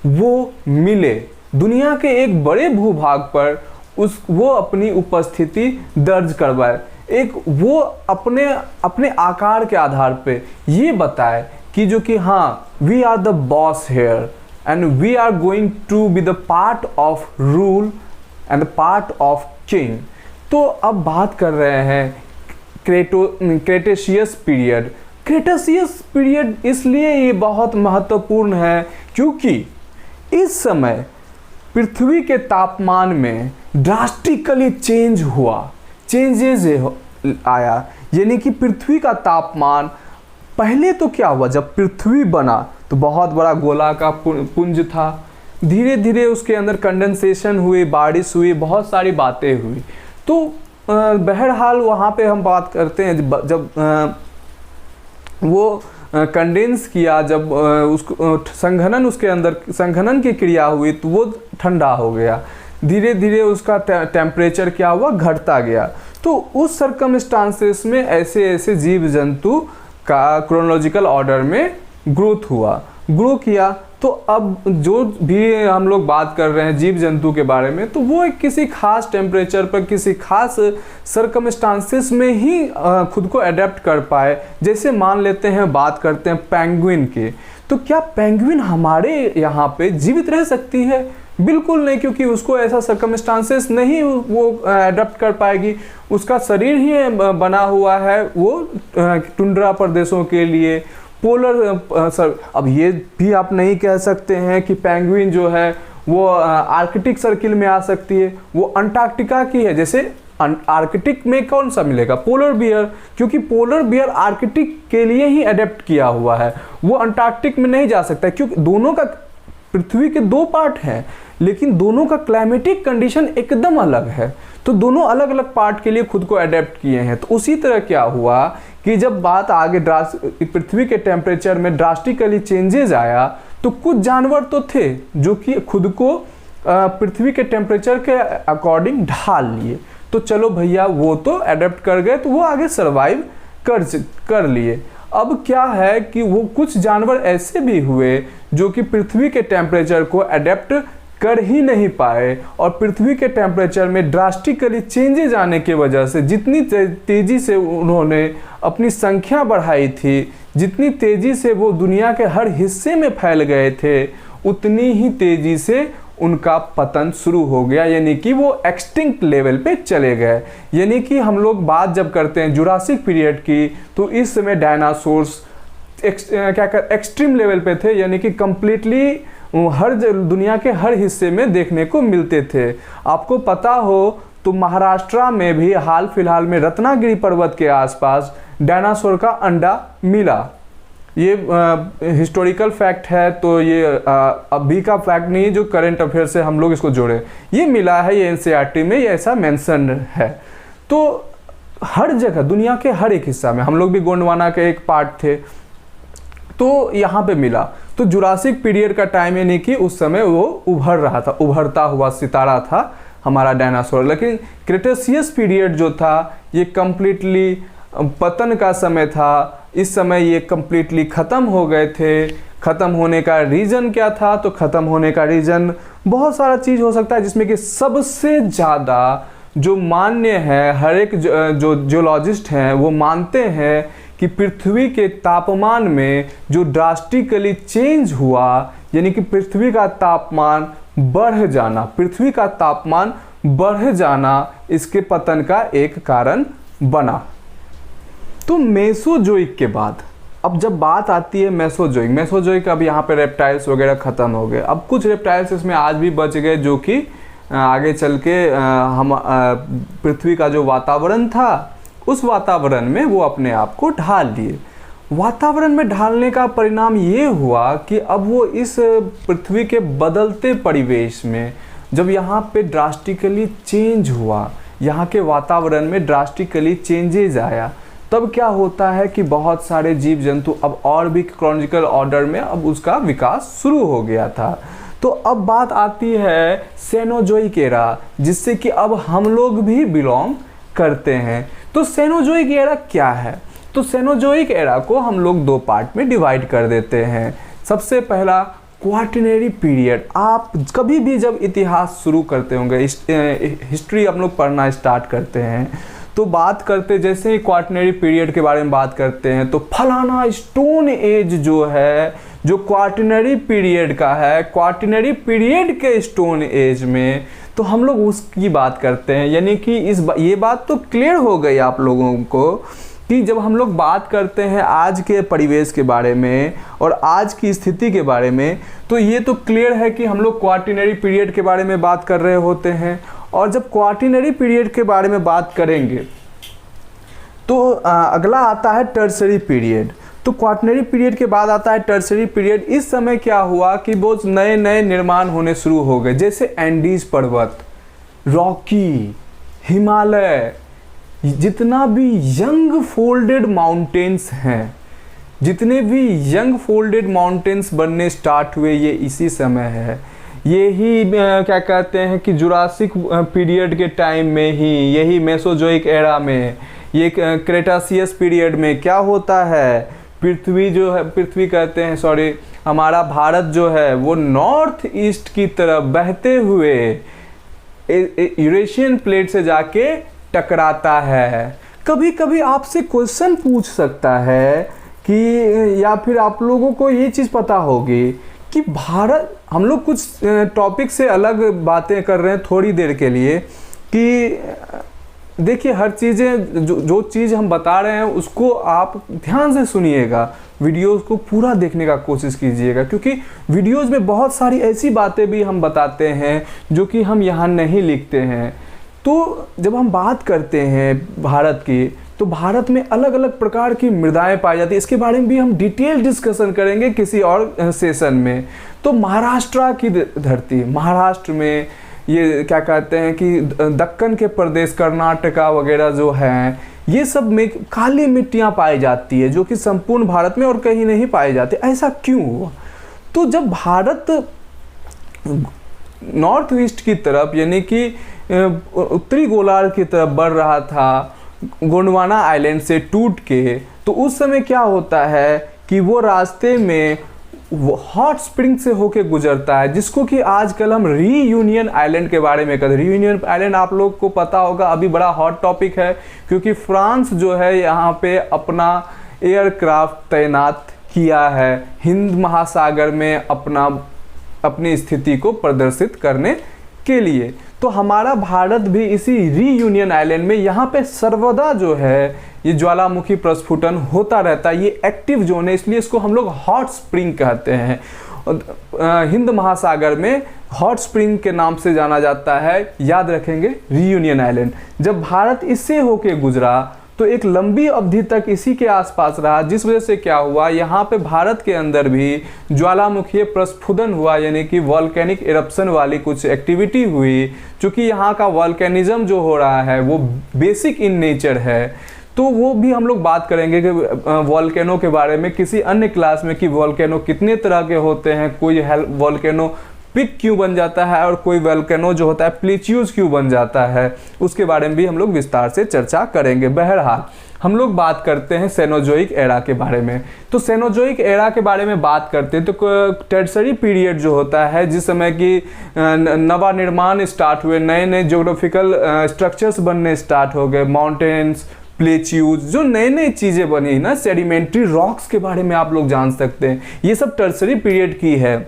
वो मिले, दुनिया के एक बड़े भूभाग पर वो अपनी उपस्थिति दर्ज करवाए, एक वो अपने आकार के आधार पे ये बताए कि जो कि हाँ we are the boss here and we are going to be the part of rule and the part of king। तो अब बात कर रहे हैं क्रेटेशियस पीरियड। क्रेटेशियस पीरियड इसलिए ये बहुत महत्वपूर्ण है क्योंकि इस समय पृथ्वी के तापमान में ड्रास्टिकली चेंजेस आया, यानी कि पृथ्वी का तापमान, पहले तो क्या हुआ, जब पृथ्वी बना तो बहुत बड़ा गोला का पुंज था, धीरे धीरे उसके अंदर कंडेंसेशन हुई, बारिश हुई, बहुत सारी बातें हुई। तो बहरहाल वहाँ पे हम बात करते हैं जब वो कंडेंस किया, जब उसको संघनन, उसके अंदर संघनन की क्रिया हुई तो वो ठंडा हो गया, धीरे धीरे उसका टेम्परेचर क्या हुआ, घटता गया। तो उस सर्कमस्टांसेस में ऐसे जीव जंतु का क्रोनोलॉजिकल ऑर्डर में ग्रो किया। तो अब जो भी हम लोग बात कर रहे हैं जीव जंतु के बारे में, तो वो एक किसी खास टेम्परेचर पर, किसी खास सर्कमस्टांसेस में ही खुद को अडेप्ट कर पाए। जैसे मान लेते हैं, बात करते हैं पेंगुइन की, तो क्या पेंगुइन हमारे यहाँ पे जीवित रह सकती है? बिल्कुल नहीं, क्योंकि उसको ऐसा सर्कमस्टांसेस नहीं वो अडेप्ट कर पाएगी। उसका शरीर ही बना हुआ है वो टुंड्रा प्रदेशों के लिए, पोलर अब ये भी आप नहीं कह सकते हैं कि पेंगुइन जो है वो आर्कटिक सर्किल में आ सकती है, वो अंटार्कटिका की है। जैसे आर्कटिक में कौन सा मिलेगा, पोलर बियर, क्योंकि पोलर बियर आर्कटिक के लिए ही अडेप्ट किया हुआ है, वो अंटार्कटिक में नहीं जा सकता, क्योंकि दोनों का, पृथ्वी के दो पार्ट हैं लेकिन दोनों का क्लाइमेटिक कंडीशन एकदम अलग है, तो दोनों अलग अलग पार्ट के लिए खुद को अडेप्ट किए हैं। तो उसी तरह क्या हुआ कि जब बात आगे पृथ्वी के टेम्परेचर में ड्रास्टिकली चेंजेस आया, तो कुछ जानवर तो थे जो कि खुद को पृथ्वी के टेम्परेचर के अकॉर्डिंग ढाल लिए, तो चलो भैया वो तो अडेप्ट कर गए, तो वो आगे सर्वाइव कर लिए। अब क्या है कि वो कुछ जानवर ऐसे भी हुए जो कि पृथ्वी के टेम्परेचर को अडेप्ट कर ही नहीं पाए, और पृथ्वी के टेम्परेचर में ड्रास्टिकली चेंजेस आने की वजह से जितनी तेज़ी से उन्होंने अपनी संख्या बढ़ाई थी, जितनी तेज़ी से वो दुनिया के हर हिस्से में फैल गए थे, उतनी ही तेज़ी से उनका पतन शुरू हो गया, यानी कि वो एक्सटिंक्ट लेवल पे चले गए। यानी कि हम लोग बात जब करते हैं जुरासिक पीरियड की, तो इस समय डायनासोर्स एक्सट्रीम लेवल पे थे, यानी कि कंप्लीटली हर दुनिया के हर हिस्से में देखने को मिलते थे। आपको पता हो तो महाराष्ट्र में भी हाल फिलहाल में रत्नागिरी पर्वत के आसपास डायनासोर का अंडा मिला। ये हिस्टोरिकल फैक्ट है, तो ये अभी का फैक्ट नहीं है जो करंट अफेयर से हम लोग इसको जोड़े, ये मिला है, ये एनसीईआरटी में ये ऐसा मेंशन है। तो हर जगह दुनिया के हर एक हिस्सा में, हम लोग भी गोंडवाना के एक पार्ट थे, तो यहाँ पे मिला। तो जुरासिक पीरियड का टाइम यानी कि उस समय वो उभर रहा था, उभरता हुआ सितारा था हमारा डायनासोर। लेकिन क्रेटेशियस पीरियड जो था ये कम्प्लीटली पतन का समय था। इस समय ये कम्प्लीटली ख़त्म हो गए थे। ख़त्म होने का रीज़न क्या था? तो ख़त्म होने का रीज़न बहुत सारा चीज़ हो सकता है, जिसमें कि सबसे ज़्यादा जो मान्य है, हर एक जो जियोलॉजिस्ट हैं वो मानते हैं कि पृथ्वी के तापमान में जो ड्रास्टिकली चेंज हुआ, यानी कि पृथ्वी का तापमान बढ़ जाना, पृथ्वी का तापमान बढ़ जाना इसके पतन का एक कारण बना। तो मेसोजोइक के बाद अब जब बात आती है मेसोजोइक, अब यहाँ पे रेप्टाइल्स वगैरह ख़त्म हो गए। अब कुछ रेप्टाइल्स इसमें आज भी बच गए, जो कि आगे चल के हम पृथ्वी का जो वातावरण था उस वातावरण में वो अपने आप को ढाल लिए। वातावरण में ढालने का परिणाम ये हुआ कि अब वो इस पृथ्वी के बदलते परिवेश में जब यहाँ पे ड्रास्टिकली चेंज हुआ, यहाँ के वातावरण में ड्रास्टिकली चेंजेज आया, तब क्या होता है कि बहुत सारे जीव जंतु अब और भी क्रोनोलॉजिकल ऑर्डर में अब उसका विकास शुरू हो गया था। तो अब बात आती है सेनोजोइक एरा, जिससे कि अब हम लोग भी बिलोंग करते हैं। तो सेनोजोइक एरा क्या है? तो सेनोजोइक एरा को हम लोग दो पार्ट में डिवाइड कर देते हैं। सबसे पहला क्वाटरनरी पीरियड। आप कभी भी जब इतिहास शुरू करते होंगे, हिस्ट्री हम लोग पढ़ना स्टार्ट करते हैं, तो बात करते जैसे ही क्वाटरनरी पीरियड के बारे में बात करते हैं, तो फलाना स्टोन एज जो है, जो क्वाटरनरी पीरियड का है, क्वाटरनरी पीरियड के स्टोन एज में तो हम लोग उसकी बात करते हैं। यानी कि ये बात तो क्लियर हो गई आप लोगों को कि जब हम लोग बात करते हैं आज के परिवेश के बारे में और आज की स्थिति के बारे में, तो ये तो क्लियर है कि हम लोग क्वाटरनरी पीरियड के बारे में बात कर रहे होते हैं। और जब क्वाटरनरी पीरियड के बारे में बात करेंगे तो अगला आता है टर्सरी पीरियड। तो क्वाटरनरी पीरियड के बाद आता है टर्सरी पीरियड। इस समय क्या हुआ कि बहुत नए नए निर्माण होने शुरू हो गए, जैसे एंडीज पर्वत, रॉकी, हिमालय, जितना भी यंग फोल्डेड माउंटेन्स हैं, जितने भी यंग फोल्डेड माउंटेन्स बनने स्टार्ट हुए, ये इसी समय है। यही क्या कहते हैं कि जुरासिक पीरियड के टाइम में ही, यही मेसोजोइक एरा में, ये क्रेटासियस पीरियड में क्या होता है, पृथ्वी जो है, पृथ्वी कहते हैं सॉरी, हमारा भारत जो है वो नॉर्थ ईस्ट की तरफ बहते हुए यूरेशियन प्लेट से जाके टकराता है। कभी कभी आपसे क्वेश्चन पूछ सकता है कि, या फिर आप लोगों को ये चीज़ पता होगी कि भारत, हम लोग कुछ टॉपिक से अलग बातें कर रहे हैं थोड़ी देर के लिए, कि देखिए हर चीज़ें जो चीज़ हम बता रहे हैं उसको आप ध्यान से सुनिएगा, वीडियोस को पूरा देखने का कोशिश कीजिएगा, क्योंकि वीडियोस में बहुत सारी ऐसी बातें भी हम बताते हैं जो कि हम यहाँ नहीं लिखते हैं। तो जब हम बात करते हैं भारत की, तो भारत में अलग अलग प्रकार की मृदाएं पाई जाती है। इसके बारे में भी हम डिटेल डिस्कशन करेंगे किसी और सेशन में। तो महाराष्ट्र की धरती, महाराष्ट्र में ये क्या कहते हैं कि दक्कन के प्रदेश, कर्नाटका वगैरह जो हैं, ये सब में काली मिट्टियाँ पाई जाती है, जो कि संपूर्ण भारत में और कहीं नहीं पाई जाती। ऐसा क्यों हुआ? तो जब भारत नॉर्थ ईस्ट की तरफ, यानी कि उत्तरी गोलार्ध की तरफ बढ़ रहा था, गोंडवाना आइलैंड से टूट के, तो उस समय क्या होता है कि वो रास्ते में हॉट स्प्रिंग से होके गुजरता है, जिसको कि आजकल हम रीयूनियन आइलैंड के बारे में कहते हैं। रीयूनियन आइलैंड आप लोग को पता होगा, अभी बड़ा हॉट टॉपिक है, क्योंकि फ्रांस जो है यहाँ पे अपना एयरक्राफ्ट तैनात किया है, हिंद महासागर में अपना अपनी स्थिति को प्रदर्शित करने के लिए। तो हमारा भारत भी इसी रीयूनियन आइलैंड में यहाँ पे सर्वदा जो है ये ज्वालामुखी प्रस्फुटन होता रहता है। ये एक्टिव जोन है, इसलिए इसको हम लोग हॉट स्प्रिंग कहते हैं। हिंद महासागर में हॉट स्प्रिंग के नाम से जाना जाता है। याद रखेंगे रीयूनियन आइलैंड। जब भारत इससे होके गुजरा तो एक लंबी अवधि तक इसी के आसपास रहा, जिस वजह से क्या हुआ, यहाँ पे भारत के अंदर भी ज्वालामुखीय प्रस्फुटन हुआ, यानी कि वॉल्केनिक इरप्शन वाली कुछ एक्टिविटी हुई। चूँकि यहाँ का वॉल्केनिज्म जो हो रहा है वो बेसिक इन नेचर है, तो वो भी हम लोग बात करेंगे कि वॉल्केनो के बारे में किसी अन्य क्लास में, कि वॉल्केनो कितने तरह के होते हैं, कोई वॉल्केनो पिक क्यों बन जाता है और कोई वॉल्केनो जो होता है प्लेट्यूज क्यों बन जाता है, उसके बारे में भी हम लोग विस्तार से चर्चा करेंगे। बहरहाल हम लोग बात करते हैं सेनोजोइक एरा के बारे में। तो सेनोजोइक एरा के बारे में बात करते हैं तो टर्सरी पीरियड जो होता है, जिस समय की नवा निर्माण स्टार्ट हुए, नए नए ज्योग्राफिकल स्ट्रक्चर्स बनने स्टार्ट हो गए, माउंटेन्स, प्लेट्यूज, जो नए नए चीज़ें बनी ना, सेडिमेंट्री रॉक्स के बारे में आप लोग जान सकते हैं, ये सब टर्सरी पीरियड की है।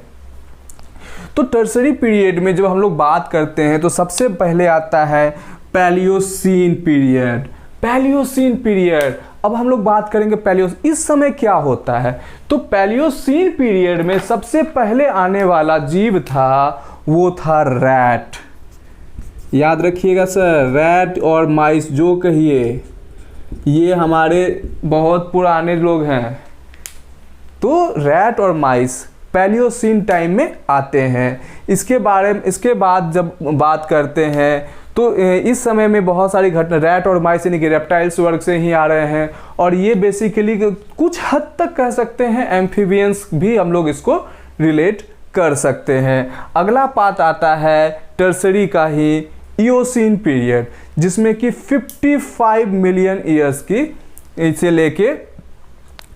तो टर्सरी पीरियड में जब हम लोग बात करते हैं तो सबसे पहले आता है पैलियोसीन पीरियड। पैलियोसीन पीरियड, अब हम लोग बात करेंगे इस समय क्या होता है। तो पैलियोसीन पीरियड में सबसे पहले आने वाला जीव था, वो था रैट। याद रखिएगा सर, रैट और माइस जो कहिए, ये हमारे बहुत पुराने लोग हैं। तो रैट और माइस पैलियोसीन टाइम में आते हैं। इसके बाद जब बात करते हैं तो इस समय में बहुत सारी घटना, रैट और माइस यानी कि रेप्टाइल्स वर्ग से ही आ रहे हैं, और ये बेसिकली कुछ हद तक कह सकते हैं एम्फीबियंस भी हम लोग इसको रिलेट कर सकते हैं। अगला पार्ट आता है टर्सरी का ही इयोसीन पीरियड, जिसमें कि 55 मिलियन ईयर्स की इसे लेके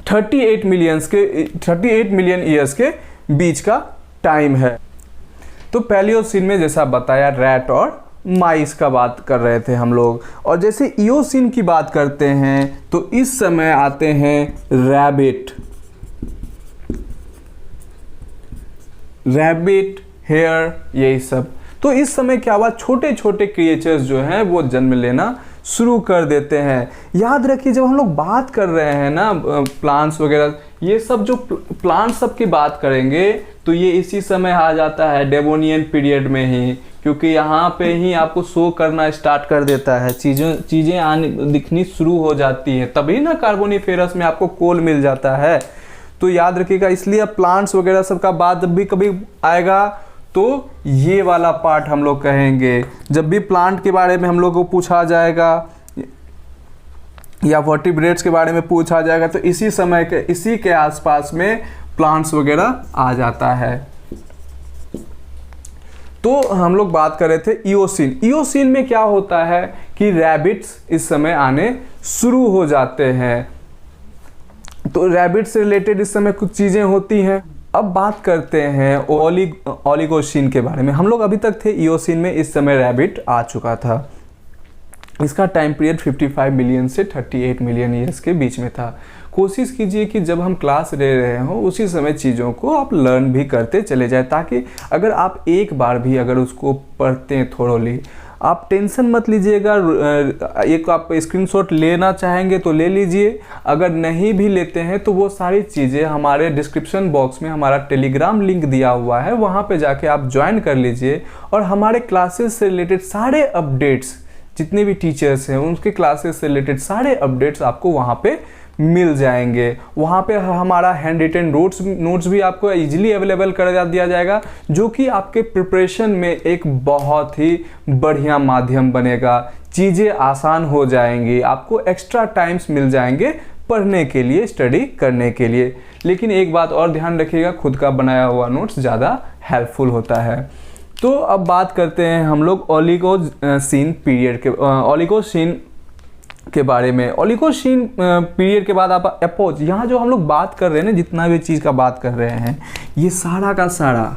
38 मिलियन ईयर्स के बीच का टाइम है। तो पैलियोसीन में जैसा बताया रैट और माइस का बात कर रहे थे हम लोग, और जैसे इयोसीन की बात करते हैं तो इस समय आते हैं रैबिट, हेयर, यही सब। तो इस समय क्या हुआ, छोटे छोटे क्रिएचर्स जो हैं वो जन्म लेना शुरू कर देते हैं। याद रखिए जब हम लोग बात कर रहे हैं ना प्लांट्स वगैरह, ये सब जो प्लांट्स सब की बात करेंगे तो ये इसी समय आ जाता है डेवोनियन पीरियड में ही, क्योंकि यहाँ पे ही आपको शो करना स्टार्ट कर देता है, चीज़ें आने दिखनी शुरू हो जाती हैं, तभी ना कार्बोनिफेरस में आपको कोल मिल जाता है। तो याद रखिएगा, इसलिए प्लांट्स वगैरह सब का बात जब भी कभी आएगा तो ये वाला पार्ट हम लोग कहेंगे। जब भी प्लांट के बारे में हम लोग को पूछा जाएगा या वर्टिब्रेट्स के बारे में पूछा जाएगा तो इसी के आसपास में प्लांट्स वगैरह आ जाता है। तो हम लोग बात कर रहे थे इयोसीन। इयोसीन में क्या होता है कि रैबिट्स इस समय आने शुरू हो जाते हैं। तो रैबिट से रिलेटेड इस समय कुछ चीज़ें होती हैं। अब बात करते हैं ओलिगोसीन के बारे में। हम लोग अभी तक थे इयोसीन में, इस समय रैबिट आ चुका था। इसका टाइम पीरियड 55 मिलियन से 38 मिलियन ईयर्स के बीच में था। कोशिश कीजिए कि जब हम क्लास ले रहे हो उसी समय चीज़ों को आप लर्न भी करते चले जाए, ताकि अगर आप एक बार भी अगर उसको पढ़ते हैं थोड़ोली, आप टेंशन मत लीजिएगा। एक आप स्क्रीनशॉट लेना चाहेंगे तो ले लीजिए, अगर नहीं भी लेते हैं तो वो सारी चीज़ें हमारे डिस्क्रिप्शन बॉक्स में हमारा टेलीग्राम लिंक दिया हुआ है, वहाँ पे जाके आप ज्वाइन कर लीजिए और हमारे क्लासेस से रिलेटेड सारे अपडेट्स, जितने भी टीचर्स हैं उनके क्लासेस से रिलेटेड सारे अपडेट्स आपको वहाँ पे मिल जाएंगे। वहाँ पे हमारा हैंड रिटन नोट्स भी आपको इजीली अवेलेबल कर दिया जाएगा, जो कि आपके प्रिपरेशन में एक बहुत ही बढ़िया माध्यम बनेगा। चीज़ें आसान हो जाएंगी, आपको एक्स्ट्रा टाइम्स मिल जाएंगे पढ़ने के लिए, स्टडी करने के लिए। लेकिन एक बात और ध्यान रखिएगा, खुद का बनाया हुआ नोट्स ज़्यादा हेल्पफुल होता है। तो अब बात करते हैं हम लोग ओलिगोसीन पीरियड के बारे में। ओलिगोसीन पीरियड के बाद आप एपोच, यहाँ जो हम लोग बात कर रहे हैं ना, जितना भी चीज़ का बात कर रहे हैं, ये सारा का सारा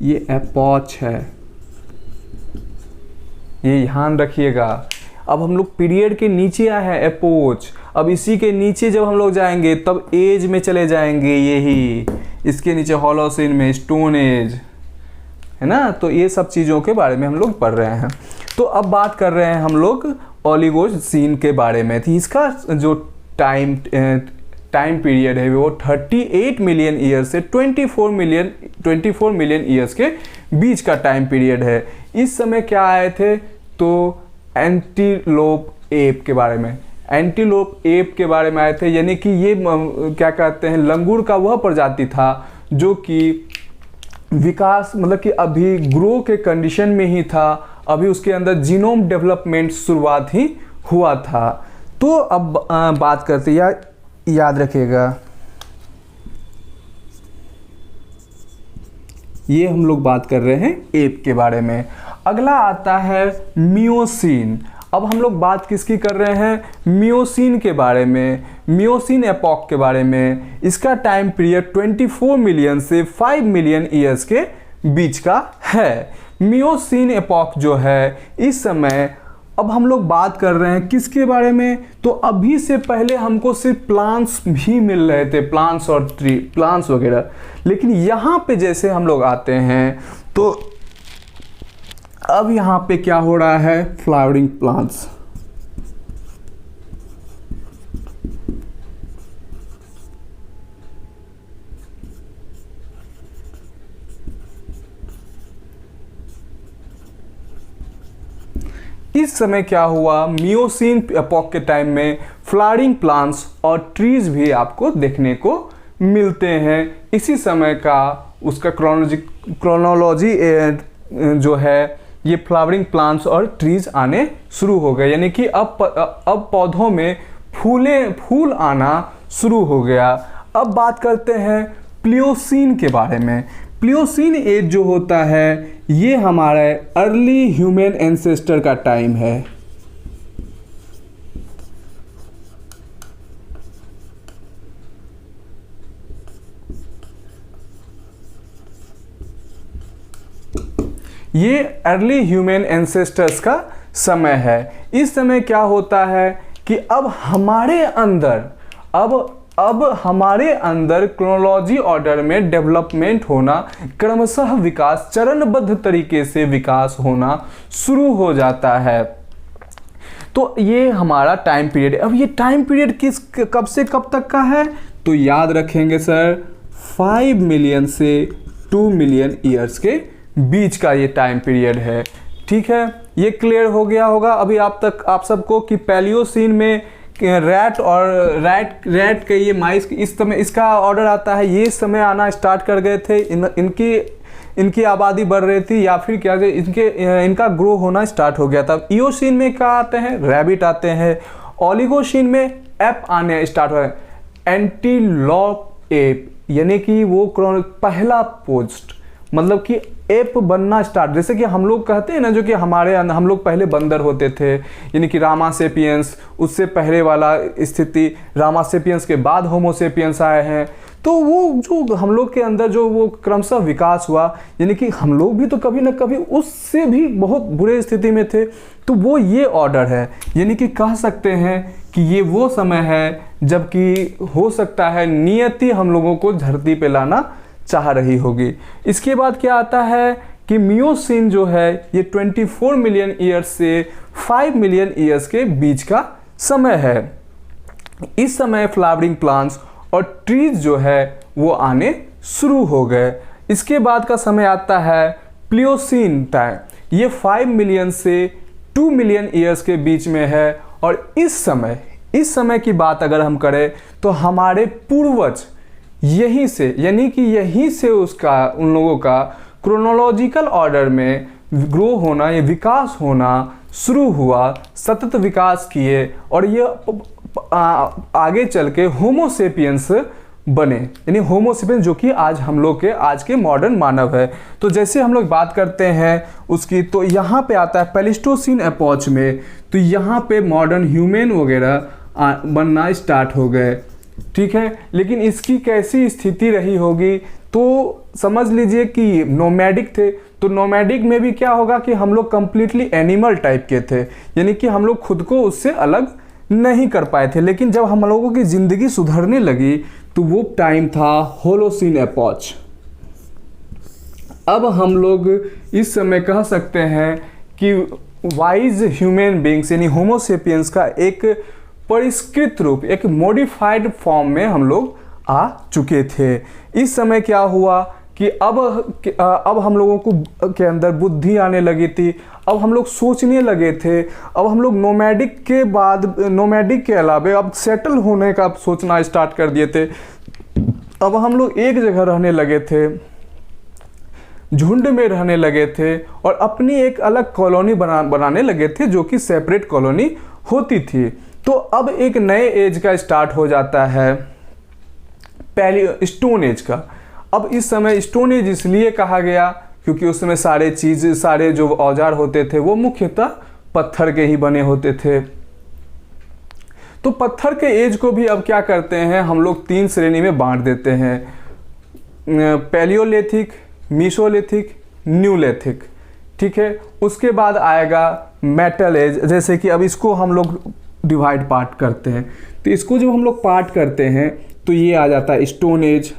ये एपोच है, ये ध्यान रखिएगा। अब हम लोग पीरियड के नीचे आए हैं एपोच। अब इसी के नीचे जब हम लोग जाएंगे तब एज में चले जाएंगे, यही इसके नीचे होलोसिन में स्टोन एज, है ना। तो ये सब चीज़ों के बारे में हम लोग पढ़ रहे हैं। तो अब बात कर रहे हैं हम लोग ओलिगोसीन के बारे में। थी इसका जो टाइम पीरियड है वो 38 मिलियन ईयर से 24 मिलियन ईयर्स के बीच का टाइम पीरियड है। इस समय क्या आए थे, तो एंटीलोप एप के बारे में, एंटीलोप एप के बारे में आए थे। यानी कि ये क्या कहते हैं, लंगूर का वह प्रजाति था जो कि विकास मतलब कि अभी ग्रो के कंडीशन में ही था, अभी उसके अंदर जीनोम डेवलपमेंट शुरुआत ही हुआ था। तो अब बात करते हैं, याद रखिएगा ये हम लोग बात कर रहे हैं एप के बारे में। अगला आता है मियोसीन। अब हम लोग बात किसकी कर रहे हैं, मियोसीन के बारे में, मियोसीन एपॉक के बारे में। इसका टाइम पीरियड 24 मिलियन से 5 मिलियन ईयर्स के बीच का है। मियोसीन एपॉक जो है इस समय, अब हम लोग बात कर रहे हैं किसके बारे में, तो अभी से पहले हमको सिर्फ प्लांट्स भी मिल रहे थे, प्लांट्स और ट्री, प्लांट्स वगैरह। लेकिन यहाँ पे जैसे हम लोग आते हैं तो अब यहाँ पे क्या हो रहा है, फ्लावरिंग प्लांट्स। इस समय क्या हुआ, मियोसीन एपॉक के टाइम में फ्लावरिंग प्लांट्स और ट्रीज भी आपको देखने को मिलते हैं। इसी समय का उसका क्रोनोलॉजी जो है, ये फ्लावरिंग प्लांट्स और ट्रीज आने शुरू हो गए। यानी कि अब पौधों में फूल आना शुरू हो गया। अब बात करते हैं प्लियोसीन के बारे में। प्लियोसीन एज जो होता है ये हमारे अर्ली ह्यूमन एंसेस्टर का टाइम है। ये अर्ली ह्यूमन एंसेस्टर्स का समय है। इस समय क्या होता है कि अब हमारे अंदर क्रोनोलॉजी ऑर्डर में डेवलपमेंट होना, क्रमशः विकास, चरणबद्ध तरीके से विकास होना शुरू हो जाता है। तो ये हमारा टाइम पीरियड है। अब ये टाइम पीरियड कब से कब तक का है, तो याद रखेंगे सर 5 मिलियन से 2 मिलियन ईयर्स के बीच का ये टाइम पीरियड है। ठीक है, ये क्लियर हो गया होगा अभी आप सबको कि पैलियोसीन में रैट के ये माइस इस समय इसका ऑर्डर आता है, ये समय आना स्टार्ट कर गए थे। इनकी आबादी बढ़ रही थी या फिर क्या इनका ग्रो होना स्टार्ट हो गया था। इयोसीन में क्या आते हैं, रैबिट आते हैं। ओलिगोसीन में एप आने स्टार्ट हुआ है, एंटीलोप एप, यानी कि वो पहला पोस्ट, मतलब कि एप बनना स्टार्ट। जैसे कि हम लोग कहते हैं ना, जो कि हम लोग पहले बंदर होते थे, यानी कि रामासेपियंस, उससे पहले वाला स्थिति, रामासेपियंस के बाद होमोसेपियंस आए हैं। तो वो जो हम लोग के अंदर जो वो क्रमशः विकास हुआ, यानी कि हम लोग भी तो कभी ना कभी उससे भी बहुत बुरे स्थिति में थे। तो वो ये ऑर्डर है, यानी कि कह सकते हैं कि ये वो समय है जबकि हो सकता है नियति हम लोगों को धरती पे लाना चाह रही होगी। इसके बाद क्या आता है कि मियोसीन जो है ये 24 मिलियन ईयर्स से 5 मिलियन ईयर्स के बीच का समय है। इस समय फ्लावरिंग प्लांट्स और ट्रीज जो है वो आने शुरू हो गए। इसके बाद का समय आता है प्लियोसीन टाइम, ये 5 मिलियन से 2 मिलियन ईयर्स के बीच में है। और इस समय की बात अगर हम करें तो हमारे पूर्वज यहीं से, यानी कि यहीं से उन लोगों का क्रोनोलॉजिकल ऑर्डर में ग्रो होना, ये विकास होना शुरू हुआ, सतत विकास किए और ये आगे चल के होमोसेपियंस बने, यानी होमोसेपियंस जो कि आज के मॉडर्न मानव है। तो जैसे हम लोग बात करते हैं उसकी, तो यहाँ पे आता है प्लेस्टोसीन एपॉच में, तो यहाँ पे मॉडर्न ह्यूमन वगैरह बनना स्टार्ट हो गए। ठीक है, लेकिन इसकी कैसी स्थिति रही होगी, तो समझ लीजिए कि नोमैडिक थे। तो नोमैडिक में भी क्या होगा कि हम लोग कंप्लीटली एनिमल टाइप के थे, यानी कि हम लोग खुद को उससे अलग नहीं कर पाए थे। लेकिन जब हम लोगों की ज़िंदगी सुधरने लगी तो वो टाइम था होलोसीन एपॉच। अब हम लोग इस समय कह सकते हैं कि वाइज ह्यूमन बींग्स यानी होमोसेपियंस का एक परिष्कृत रूप, एक मॉडिफाइड फॉर्म में हम लोग आ चुके थे। इस समय क्या हुआ कि अब हम लोगों को के अंदर बुद्धि आने लगी थी, अब हम लोग सोचने लगे थे, अब हम लोग नोमैडिक के बाद, नोमैडिक के अलावे अब सेटल होने का सोचना स्टार्ट कर दिए थे। अब हम लोग एक जगह रहने लगे थे, झुंड में रहने लगे थे और अपनी एक अलग कॉलोनी बनाने लगे थे जो कि सेपरेट कॉलोनी होती थी। तो अब एक नए एज का स्टार्ट हो जाता है, पहली स्टोन एज का। अब इस समय स्टोन एज इसलिए कहा गया क्योंकि उस समय सारे जो औजार होते थे वो मुख्यतः पत्थर के ही बने होते थे। तो पत्थर के एज को भी अब क्या करते हैं हम लोग 3 श्रेणी में बांट देते हैं, पैलियोलिथिक, मीसोलिथिक, न्यूलिथिक। ठीक है, उसके बाद आएगा मेटल एज। जैसे कि अब इसको हम लोग डिवाइड पार्ट करते हैं, तो इसको जब हम लोग पार्ट करते हैं तो ये आ जाता है स्टोन एज,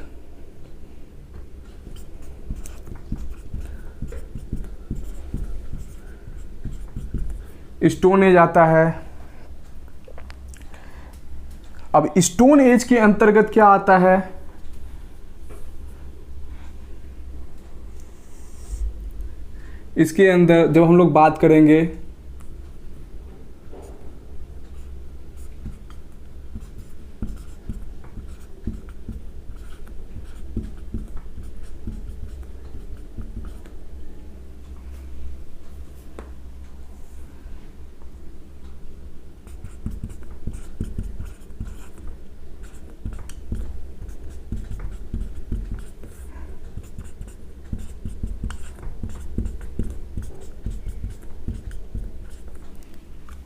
स्टोन एज आता है। अब स्टोन एज के अंतर्गत क्या आता है, इसके अंदर जब हम लोग बात करेंगे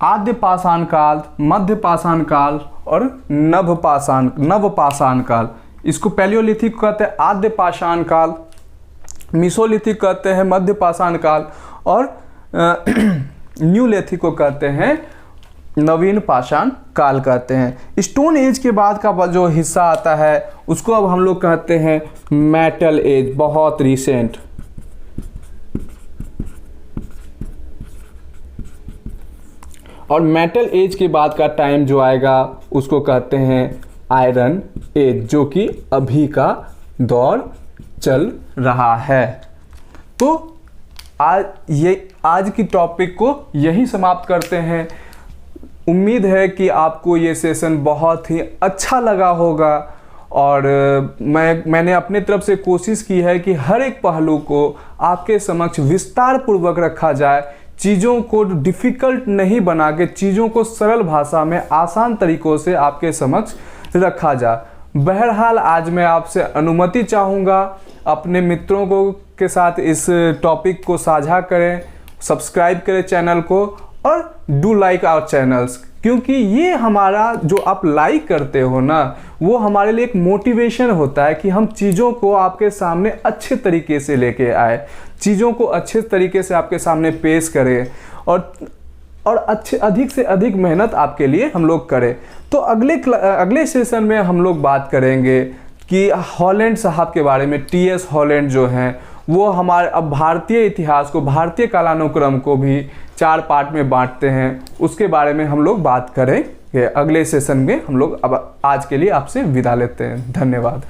आद्य पाषाण काल, मध्य पाषाण काल और नवपाषाण काल। इसको पैलियोलिथिक कहते हैं आद्य पाषाण काल, मीसोलिथिक कहते हैं मध्य पाषाण काल और न्यूलिथिक को कहते हैं नवीन पाषाण काल कहते हैं। स्टोन एज के बाद का जो हिस्सा आता है उसको अब हम लोग कहते हैं मेटल एज, बहुत रिसेंट। और मेटल एज के बाद का टाइम जो आएगा उसको कहते हैं आयरन एज, जो कि अभी का दौर चल रहा है। तो आज की टॉपिक को यही समाप्त करते हैं। उम्मीद है कि आपको ये सेशन बहुत ही अच्छा लगा होगा और मैंने अपने तरफ से कोशिश की है कि हर एक पहलू को आपके समक्ष विस्तार पूर्वक रखा जाए, चीज़ों को डिफ़िकल्ट नहीं बना के चीज़ों को सरल भाषा में आसान तरीक़ों से आपके समक्ष रखा जाए। बहरहाल आज मैं आपसे अनुमति चाहूँगा, अपने मित्रों को के साथ इस टॉपिक को साझा करें, सब्सक्राइब करें चैनल को और डू लाइक आवर चैनल्स, क्योंकि ये हमारा जो आप लाइक करते हो ना वो हमारे लिए एक मोटिवेशन होता है कि हम चीज़ों को आपके सामने अच्छे तरीके से लेके आए, चीज़ों को अच्छे तरीके से आपके सामने पेश करें और अधिक से अधिक मेहनत आपके लिए हम लोग करें। तो अगले सेशन में हम लोग बात करेंगे कि हॉलैंड साहब के बारे में। टी.एस. हॉलैंड जो हैं वो हमारे अब भारतीय इतिहास को, भारतीय कालानुक्रम को भी 4 पार्ट में बांटते हैं, उसके बारे में हम लोग बात करेंगे अगले सेशन में। हम लोग अब आज के लिए आपसे विदा लेते हैं। धन्यवाद।